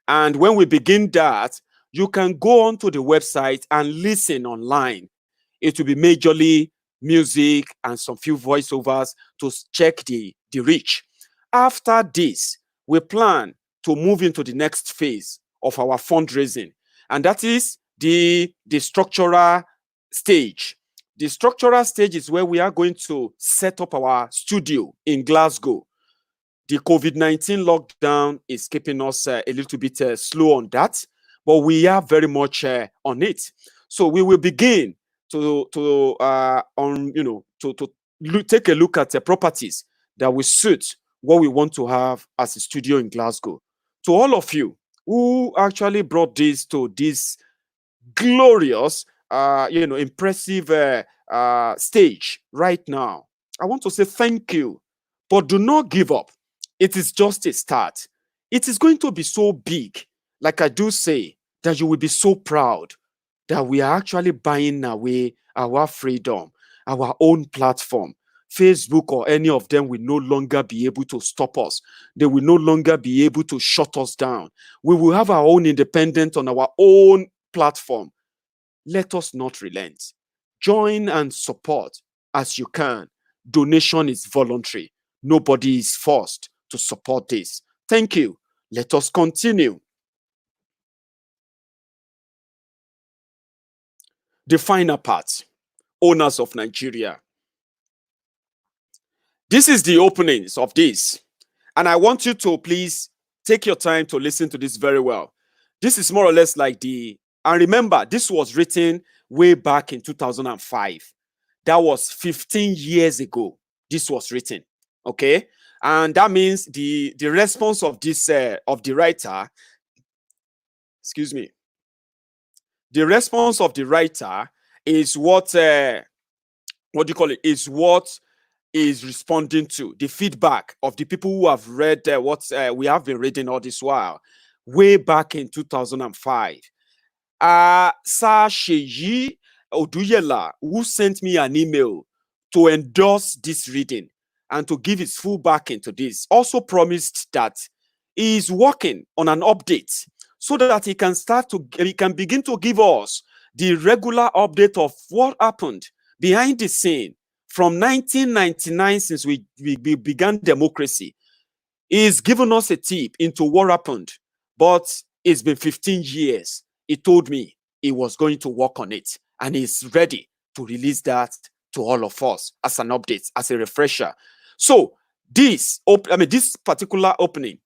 B: And when we begin that, you can go onto the website and listen online. It will be majorly music and some few voiceovers to check the reach. After this, we plan to move into the next phase of our fundraising, and that is the structural stage. The structural stage is where we are going to set up our studio in Glasgow. The COVID-19 lockdown is keeping us a little bit slow on that, but we are very much on it. So we will begin to take a look at the properties that will suit what we want to have as a studio in Glasgow. To all of you who actually brought this to this glorious, impressive stage right now, I want to say thank you, but do not give up. It is just a start. It is going to be so big, like I do say, that you will be so proud that we are actually buying away our freedom, our own platform. Facebook or any of them will no longer be able to stop us. They will no longer be able to shut us down. We will have our own independence on our own platform. Let us not relent. Join and support as you can. Donation is voluntary. Nobody is forced to support this. Thank you. Let us continue. The final part, owners of Nigeria. This is the openings of this. And I want you to please take your time to listen to this very well. This is more or less like and remember, this was written way back in 2005. That was 15 years ago. This was written, okay? And that means the response of this, of the writer, excuse me, the response of the writer is what do you call it? Is what is responding to the feedback of the people who have read what we have been reading all this while, way back in 2005. Sir Sheyi Oduyela, who sent me an email to endorse this reading and to give his full backing to this, also promised that he is working on an update so that he can begin to give us the regular update of what happened behind the scene from 1999, since we began democracy. He's given us a tip into what happened, but it's been 15 years. He told me he was going to work on it, and he's ready to release that to all of us as an update, as a refresher. So this particular opening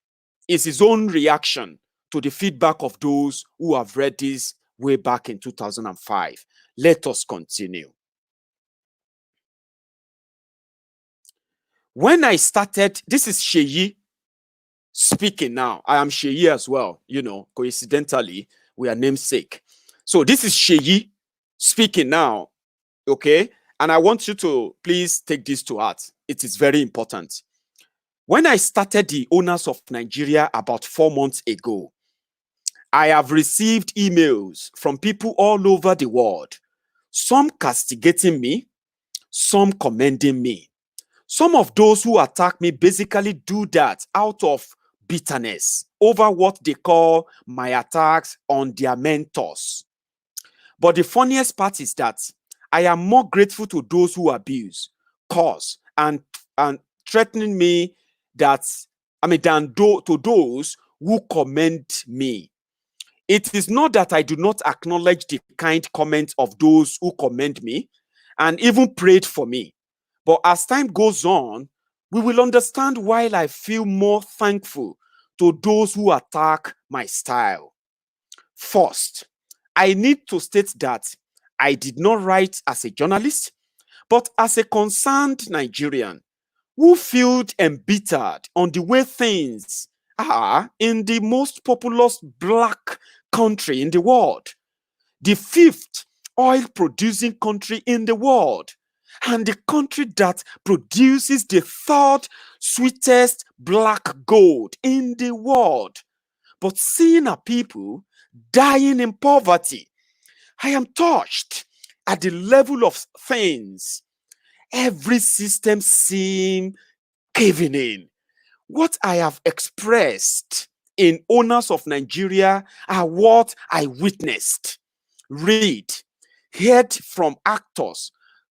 B: is his own reaction to the feedback of those who have read this way back in 2005. Let us continue. When I started, this is Sheyi speaking now. I am Sheyi as well, coincidentally, we are namesake. So this is Sheyi speaking now, okay? And I want you to please take this to heart. It is very important. When I started the Owners of Nigeria about 4 months ago, I have received emails from people all over the world, some castigating me, some commending me. Some of those who attack me basically do that out of bitterness over what they call my attacks on their mentors. But the funniest part is that I am more grateful to those who abuse, curse, and threatening me than to those who commend me. It is not that I do not acknowledge the kind comments of those who commend me and even prayed for me. But as time goes on, we will understand why I feel more thankful to those who attack my style. First, I need to state that I did not write as a journalist, but as a concerned Nigerian who felt embittered on the way things are in the most populous black country in the world, the fifth oil producing country in the world, and the country that produces the third sweetest black gold in the world. But seeing our people dying in poverty, I am touched at the level of things. Every system seems caving in. What I have expressed in Owners of Nigeria are what I witnessed, read, heard from actors,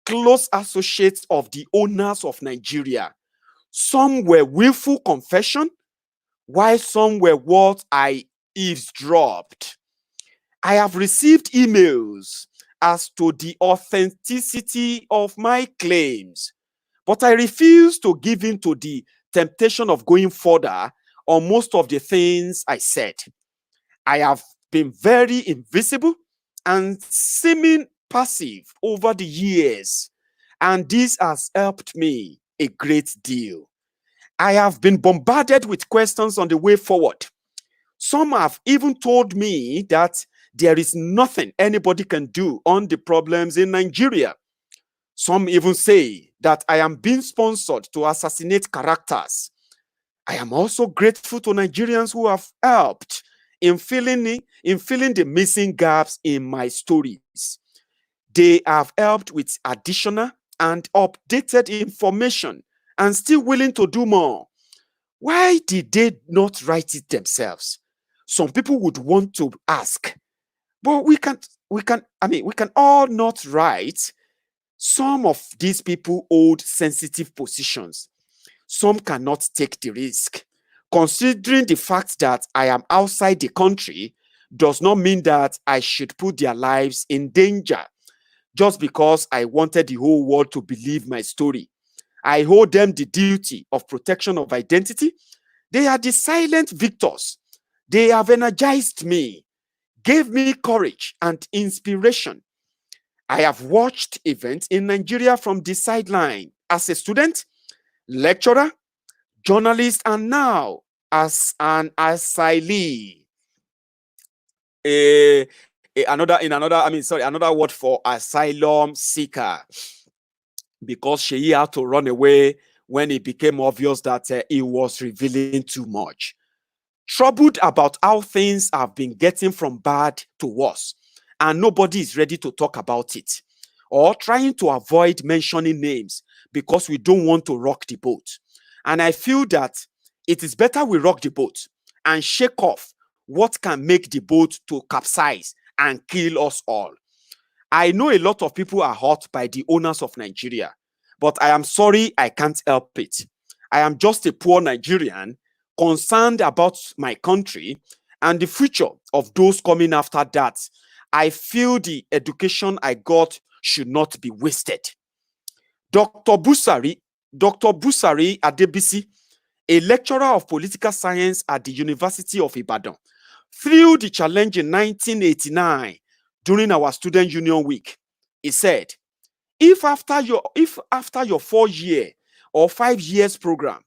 B: close associates of the owners of Nigeria. Some were willful confession, while some were what I eavesdropped. I have received emails as to the authenticity of my claims, but I refuse to give in to the temptation of going further on most of the things I said. I have been very invisible and seeming passive over the years, and this has helped me a great deal. I have been bombarded with questions on the way forward. Some have even told me that there is nothing anybody can do on the problems in Nigeria. Some even say that I am being sponsored to assassinate characters. I am also grateful to Nigerians who have helped in filling the missing gaps in my stories. They have helped with additional and updated information and still willing to do more. Why did they not write it themselves? Some people would want to ask, but we can all not write. Some of these people hold sensitive positions. Some cannot take the risk. Considering the fact that I am outside the country does not mean that I should put their lives in danger just because I wanted the whole world to believe my story. I hold them the duty of protection of identity. They are the silent victors. They have energized me, gave me courage and inspiration. I have watched events in Nigeria from the sideline as a student, lecturer, journalist, and now as an asylee. Another word for asylum seeker, because Sheyi had to run away when it became obvious that he was revealing too much. Troubled about how things have been getting from bad to worse, and nobody is ready to talk about it, or trying to avoid mentioning names because we don't want to rock the boat. And I feel that it is better we rock the boat and shake off what can make the boat to capsize and kill us all. I know a lot of people are hurt by the owners of Nigeria, but I am sorry I can't help it. I am just a poor Nigerian concerned about my country and the future of those coming after that. I feel the education I got should not be wasted. Dr. Busari Adebisi, a lecturer of political science at the University of Ibadan, threw the challenge in 1989 during our student union week. He said, if after your 4-year or 5 years program,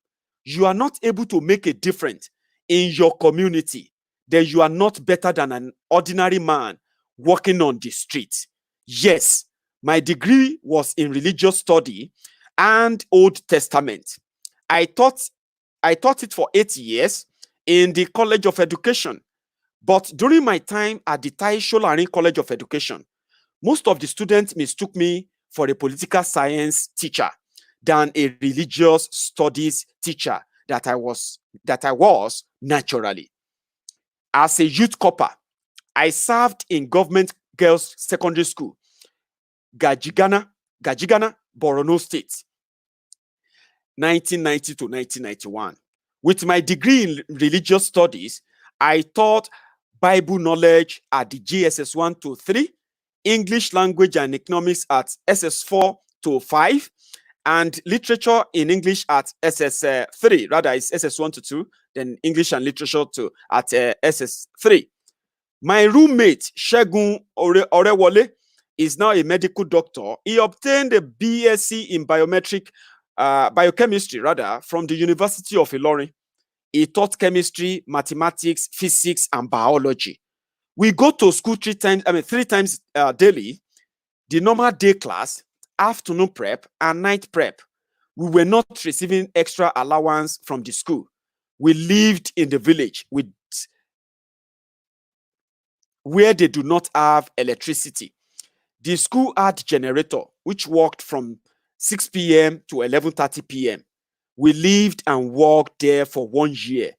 B: you are not able to make a difference in your community, then you are not better than an ordinary man walking on the street. Yes, my degree was in religious study and Old Testament. I taught it for 8 years in the College of Education. But during my time at the Tai Solarin College of Education, most of the students mistook me for a political science teacher than a religious studies teacher that I was naturally. As a youth corper, I served in government girls secondary school, Gajigana, Borno State, 1990 to 1991. With my degree in religious studies, I taught Bible knowledge at the GSS 1 to 3, English language and economics at SS 4 to 5, and literature in English at SS 3. Rather, it's SS 1 to 2, then English and literature at SS 3. My roommate, Shegun Orewole, is now a medical doctor. He obtained a BSc in biochemistry from the University of Ilorin. He taught chemistry, mathematics, physics, and biology. We go to school three times daily, the normal day class, afternoon prep, and night prep. We were not receiving extra allowance from the school. We lived in the village where they do not have electricity. The school had generator, which worked from 6 p.m. to 11:30 p.m. We lived and worked there for 1 year.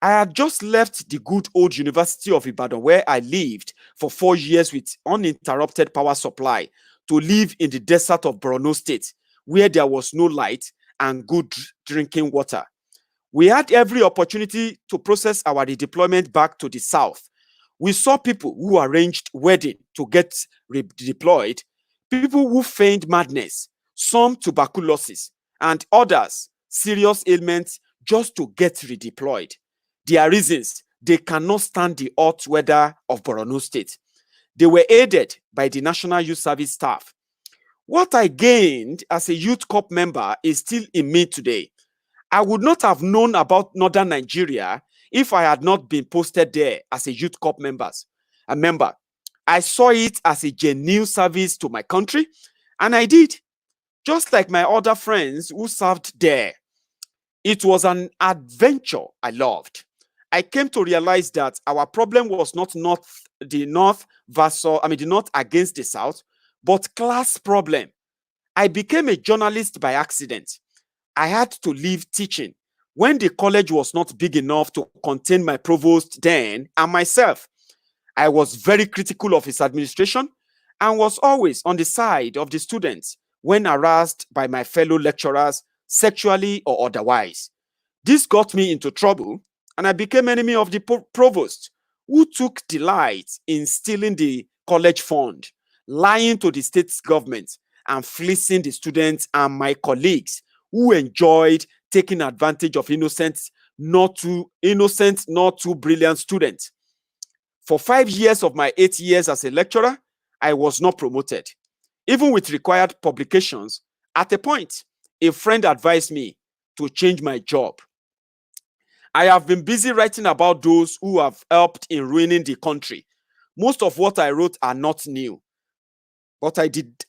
B: I had just left the good old University of Ibadan, where I lived for 4 years with uninterrupted power supply, to live in the desert of Borno State, where there was no light and good drinking water. We had every opportunity to process our redeployment back to the south. We saw people who arranged wedding to get redeployed, people who feigned madness, some tuberculosis, and others serious ailments just to get redeployed. Their reasons: they cannot stand the hot weather of Borno State. They were aided by the National Youth Service staff. What I gained as a Youth Corps member is still in me today. I would not have known about Northern Nigeria if I had not been posted there as a Youth Corps member. I saw it as a genuine service to my country, and I did, just like my other friends who served there. It was an adventure I loved. I came to realize that our problem was not the North against the South, but class problem. I became a journalist by accident. I had to leave teaching when the college was not big enough to contain my provost then and myself. I was very critical of his administration and was always on the side of the students when harassed by my fellow lecturers, sexually or otherwise. This got me into trouble, and I became enemy of the provost, who took delight in stealing the college fund, lying to the state government, and fleecing the students and my colleagues, who enjoyed taking advantage of not too brilliant students. For 5 years of my 8 years as a lecturer, I was not promoted. Even with required publications, at a point, a friend advised me to change my job. I have been busy writing about those who have helped in ruining the country. Most of what I wrote are not new, but I did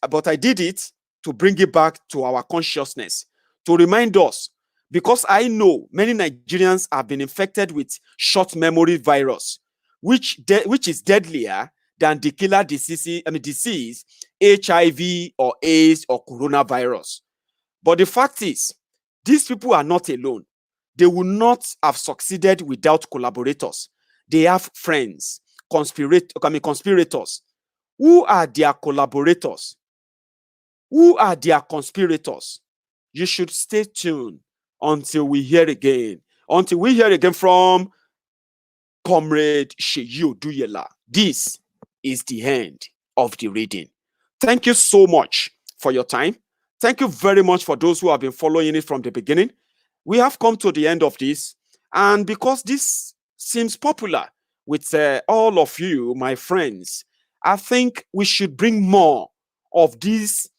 B: it to bring it back to our consciousness, to remind us, because I know many Nigerians have been infected with short memory virus, which is deadlier than the killer disease, HIV or AIDS or coronavirus. But the fact is, these people are not alone. They will not have succeeded without collaborators. They have friends, conspirators. Who are their collaborators? Who are their conspirators? You should stay tuned until we hear again from Comrade Sheyi Oduyela. This is the end of the reading. Thank you so much for your time. Thank you very much for those who have been following it from the beginning. We have come to the end of this, and because this seems popular with all of you, my friends, I think we should bring more of these,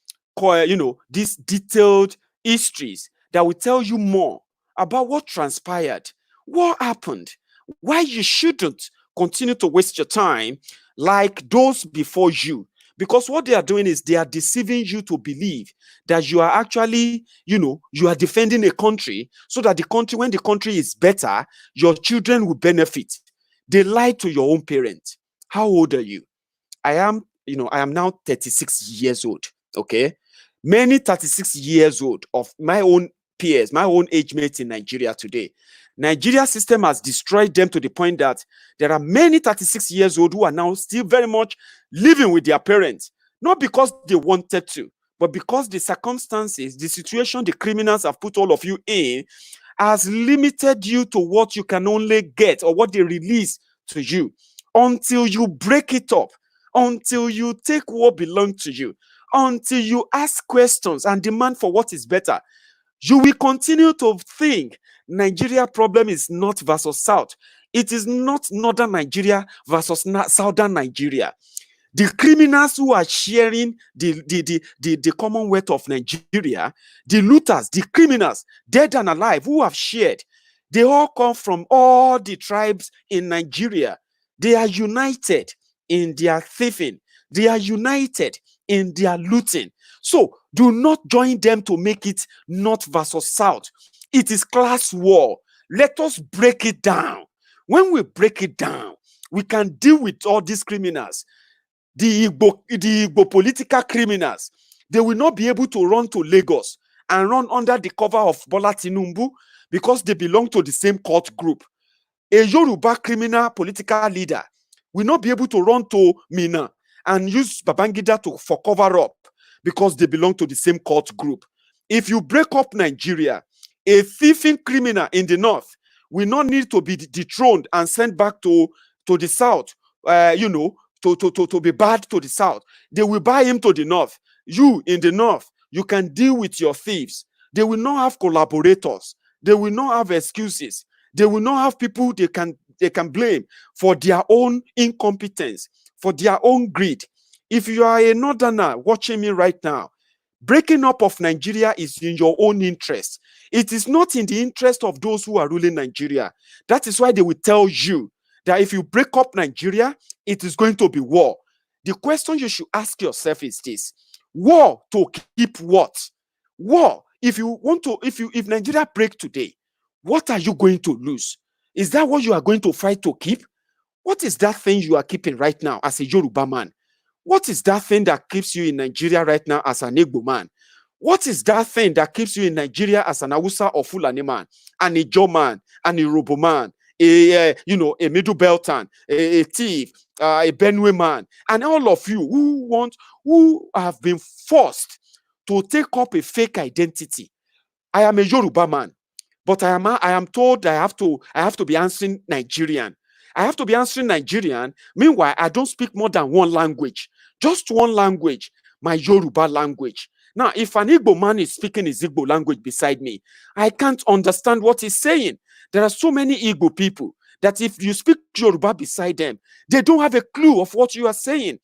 B: these detailed histories that will tell you more about what transpired, what happened, why you shouldn't continue to waste your time like those before you. Because what they are doing is they are deceiving you to believe that you are actually, you are defending a country so that when the country is better, your children will benefit. They lie to your own parents. How old are you? I am now 36 years old. Okay. Many 36 years old of my own peers, my own age mates in Nigeria today. Nigeria system has destroyed them to the point that there are many 36 years old who are now still very much living with their parents, not because they wanted to, but because the circumstances, the situation the criminals have put all of you in has limited you to what you can only get or what they release to you. Until you break it up, until you take what belongs to you, until you ask questions and demand for what is better, you will continue to think Nigeria problem is North versus South. It is not Northern Nigeria versus Southern Nigeria. The criminals who are sharing the commonwealth of Nigeria, the looters, the criminals, dead and alive, who have shared, They all come from all the tribes in Nigeria. They are united in their thieving. They are united in their looting. So do not join them to make it North versus South. It is class war. Let us break it down. When we break it down, we can deal with all these criminals. The Igbo political criminals, they will not be able to run to Lagos and run under the cover of Bola Tinubu because they belong to the same cult group. A Yoruba criminal political leader will not be able to run to Mina and use Babangida for cover up because they belong to the same cult group. If you break up Nigeria, a thieving criminal in the north will not need to be dethroned and sent back to the south, to be bad to the south. They will buy him to the north. You in the north, you can deal with your thieves. They will not have collaborators. They will not have excuses. They will not have people they can blame for their own incompetence, for their own greed. If you are a northerner watching me right now, breaking up of Nigeria is in your own interest. It is not in the interest of those who are ruling Nigeria. That is why they will tell you that if you break up Nigeria, it is going to be war. The question you should ask yourself is this: war to keep what? War. If Nigeria break today, what are you going to lose? Is that what you are going to fight to keep? What is that thing you are keeping right now as a Yoruba man? What is that thing that keeps you in Nigeria right now as an Igbo man? What is that thing that keeps you in Nigeria as an Hausa or Fulani man, an Ijaw man, an Irobo man, a Middle Beltan, a thief, a Benue man, and all of you who have been forced to take up a fake identity? I am a Yoruba man, but I am told I have to be answering Nigerian. I have to be answering Nigerian. Meanwhile, I don't speak more than one language, just one language, my Yoruba language. Now, if an Igbo man is speaking his Igbo language beside me, I can't understand what he's saying. There are so many Igbo people that if you speak Yoruba beside them, they don't have a clue of what you are saying.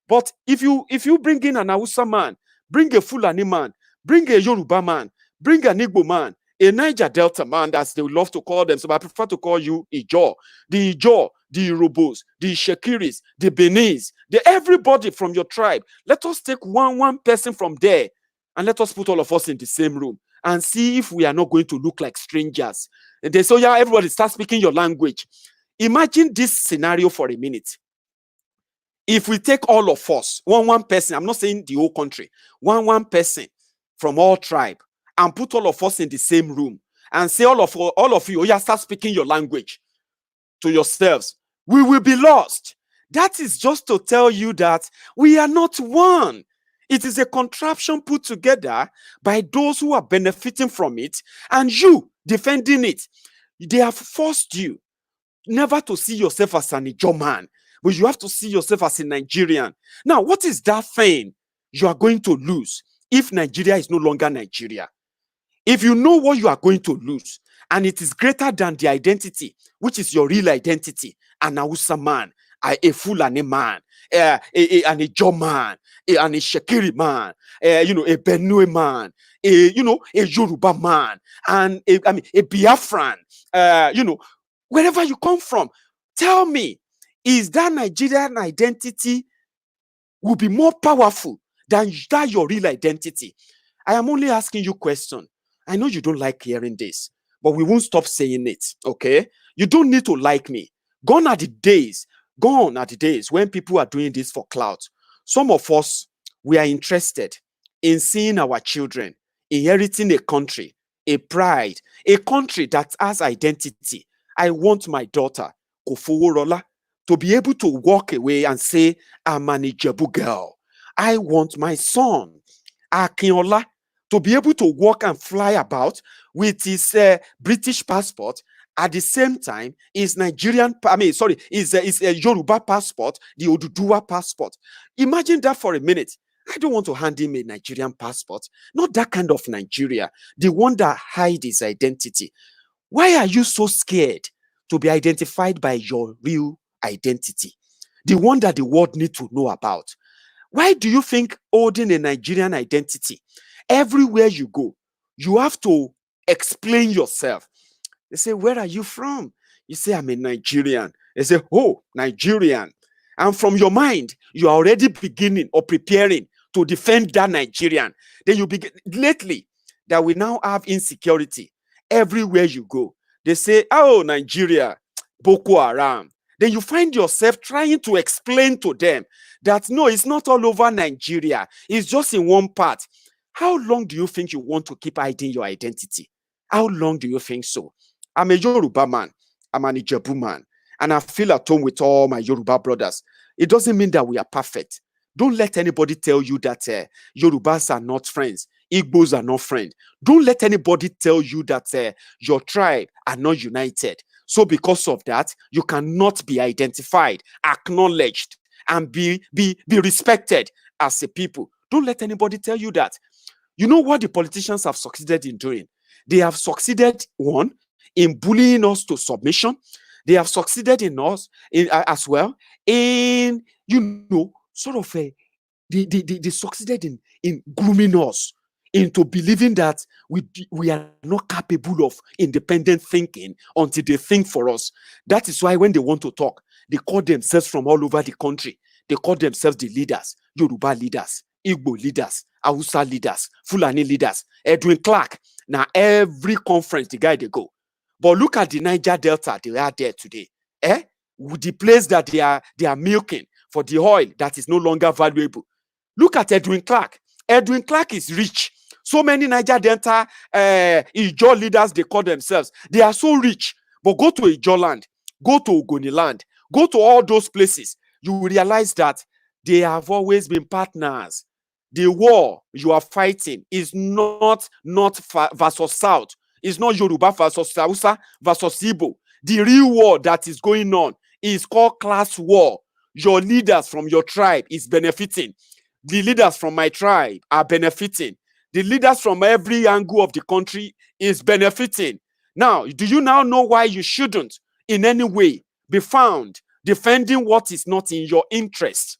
B: But if you bring in an Hausa man, bring a Fulani man, bring a Yoruba man, bring an Igbo man, a Niger Delta man, as they would love to call them, so I prefer to call you Ijaw, the Yorubos, the Shekiris, the Benis, everybody from your tribe. Let us take one person from there and let us put all of us in the same room and see if we are not going to look like strangers. And they say, yeah, everybody start speaking your language. Imagine this scenario for a minute. If we take all of us, one person, I'm not saying the whole country, one person from all tribe, and put all of us in the same room and say all of you, yeah, start speaking your language to yourselves, we will be lost. That is just to tell you that we are not one. It is a contraption put together by those who are benefiting from it and you defending it. They have forced you never to see yourself as an Ijaw man, but you have to see yourself as a Nigerian. Now, what is that thing you are going to lose if Nigeria is no longer Nigeria? If you know what you are going to lose, and it is greater than the identity, which is your real identity, an Hausa man, a Fulani man, an Ijaw man, an Shekiri man, a Benue man, a Yoruba man, and a Biafran, wherever you come from, tell me, is that Nigerian identity will be more powerful than that your real identity? I am only asking you question. I know you don't like hearing this, but we won't stop saying it, okay? You don't need to like me. Gone are the days when people are doing this for clout. Some of us, we are interested in seeing our children inheriting a country, a pride, a country that has identity. I want my daughter, Kofoworola, to be able to walk away and say, I'm an Ijebu girl. I want my son, Akinola, to be able to walk and fly about with his British passport. At the same time, his is a Yoruba passport, the Oduduwa passport. Imagine that for a minute. I don't want to hand him a Nigerian passport. Not that kind of Nigeria, the one that hides his identity. Why are you so scared to be identified by your real identity? The one that the world needs to know about. Why do you think holding a Nigerian identity, everywhere you go, you have to explain yourself? They say, where are you from? You say, I'm a Nigerian. They say, oh, Nigerian. And from your mind, you are already beginning or preparing to defend that Nigerian. Then you begin, lately, that we now have insecurity everywhere you go. They say, oh, Nigeria, Boko Haram. Then you find yourself trying to explain to them that, no, it's not all over Nigeria. It's just in one part. How long do you think you want to keep hiding your identity? How long do you think so? I'm a Yoruba man. I'm an Ijebu man. And I feel at home with all my Yoruba brothers. It doesn't mean that we are perfect. Don't let anybody tell you that Yorubas are not friends. Igbos are not friends. Don't let anybody tell you that your tribe are not united. So because of that, you cannot be identified, acknowledged, and be respected as a people. Don't let anybody tell you that. You know what the politicians have succeeded in doing? They have succeeded, one, in bullying us to submission. They have succeeded in us as well in, sort of they succeeded in grooming us into believing that we are not capable of independent thinking until they think for us. That is why when they want to talk, they call themselves from all over the country. They call themselves the leaders, Yoruba leaders, Igbo leaders, Hausa leaders, Fulani leaders. Edwin Clark. Now every conference the guy they go. But look at the Niger Delta they are there today. With the place that they are milking for the oil that is no longer valuable. Look at Edwin Clark. Edwin Clark is rich. So many Niger Delta Ijaw leaders, they call themselves. They are so rich. But go to Ijaw land, go to Ogoni land, go to all those places. You will realize that they have always been partners. The war you are fighting is not versus South. It's not Yoruba versus Hausa versus Igbo. The real war that is going on is called class war. Your leaders from your tribe is benefiting. The leaders from my tribe are benefiting. The leaders from every angle of the country is benefiting. Now, do you now know why you shouldn't in any way be found defending what is not in your interest?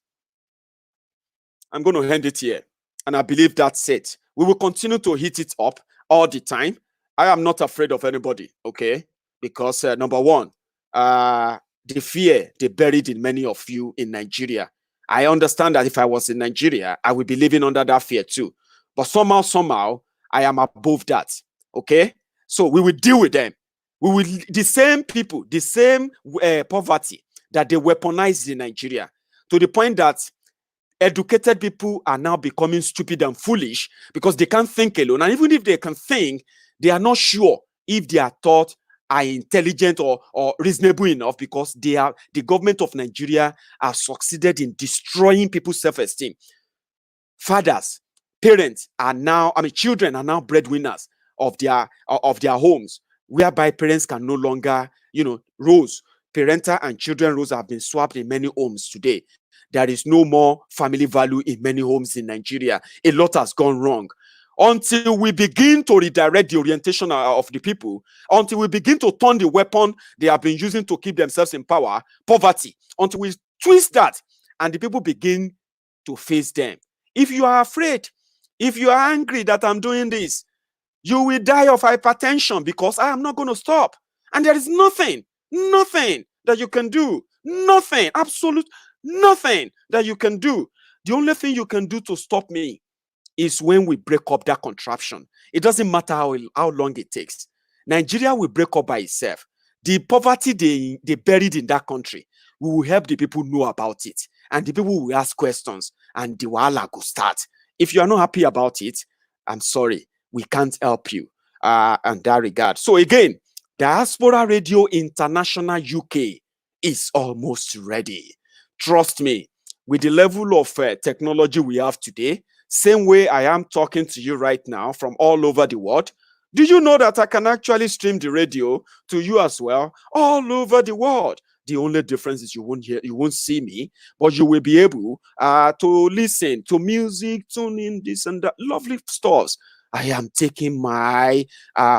B: I'm going to end it here. And I believe that's it. We will continue to hit it up all the time. I am not afraid of anybody, okay? Because number one, the fear they buried in many of you in Nigeria. I understand that if I was in Nigeria, I would be living under that fear too. But somehow, I am above that, okay? So we will deal with them. We will, the same people, the same poverty that they weaponized in Nigeria, to the point that educated people are now becoming stupid and foolish because they can't think alone. And even if they can think, they are not sure if their thoughts are intelligent or reasonable enough, because the government of Nigeria has succeeded in destroying people's self-esteem. Fathers, parents are now, children are now breadwinners of their homes, whereby parents can no longer, roles, parental and children roles have been swapped in many homes today. There is no more family value in many homes in Nigeria. A lot has gone wrong. Until we begin to redirect the orientation of the people, until we begin to turn the weapon they have been using to keep themselves in power, poverty, until we twist that and the people begin to face them. If you are afraid, if you are angry that I'm doing this, you will die of hypertension because I am not going to stop. And there is nothing that you can do. Nothing, absolute nothing that you can do. The only thing you can do to stop me is when we break up that contraption. It doesn't matter how long it takes. Nigeria will break up by itself. The poverty they buried in that country, we will help the people know about it. And the people will ask questions and the wahala will start. If you are not happy about it, I'm sorry, we can't help you in that regard. So again, Diaspora Radio International UK is almost ready. Trust me, with the level of technology we have today, same way I am talking to you right now from all over the world, do you know that I can actually stream the radio to you as well, all over the world? The only difference is you won't see me, but you will be able to listen to music, tune in, this and that, lovely stuff. I am taking my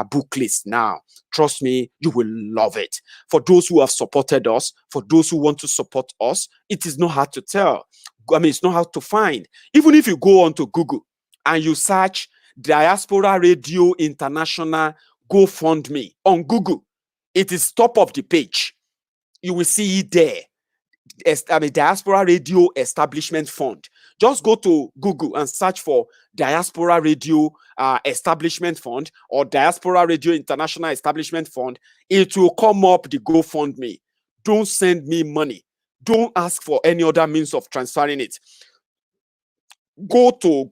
B: book list now. Trust me, you will love it. For those who have supported us, for those who want to support us, it is not hard to tell. It's not hard to find. Even if you go onto Google and you search Diaspora Radio International GoFundMe on Google, It is top of the page. You will see it there. Diaspora Radio Establishment Fund. Just go to Google and search for Diaspora Radio Establishment Fund or Diaspora Radio International Establishment Fund. It will come up the GoFundMe. Don't send me money. Don't ask for any other means of transferring it. Go to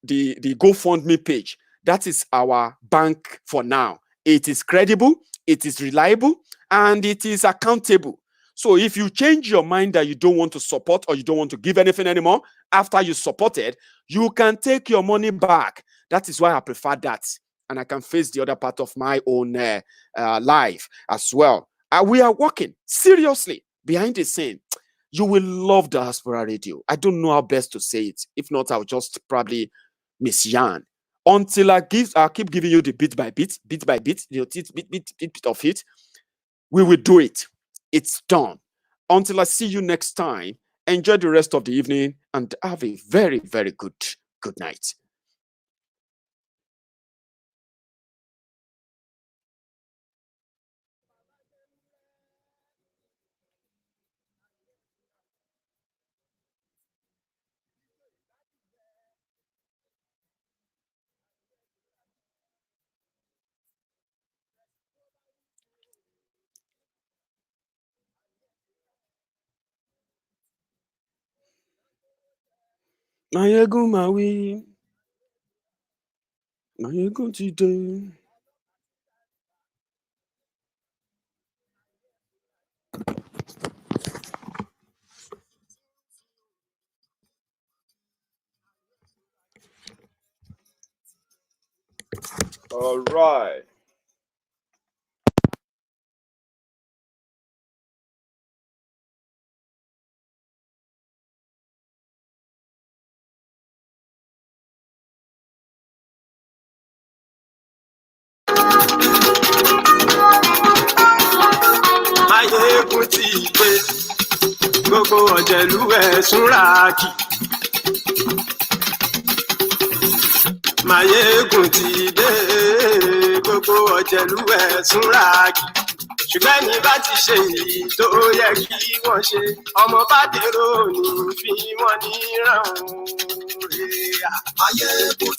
B: the GoFundMe page. That is our bank for now. It is credible, it is reliable, and it is accountable. So if you change your mind that you don't want to support or you don't want to give anything anymore after you supported, you can take your money back. That is why I prefer that. And I can face the other part of my own life as well. We are working seriously behind the scene. You will love Diaspora Radio. I don't know how best to say it. If not, I'll just probably misyan. Until I keep giving you the bit by bit, bit of it, we will do it. It's done. Until I see you next time, enjoy the rest of the evening and have a very, very good night. Mayegun Mawi. Mayegun today. All right.
A: Mayegun ti dé, gbogbo ọ̀jẹ̀lú ẹ̀ súnra kì. Mayegun ti dé, gbogbo ọ̀jẹ̀lú ẹ̀ súnra kì. Ṣùgbọ́n ní bá ti ṣe èyí tó yẹ kí wọ́n ṣe, ọmọ bá dèrò ní fi wọ́n ní ràn ó. Mayegun ti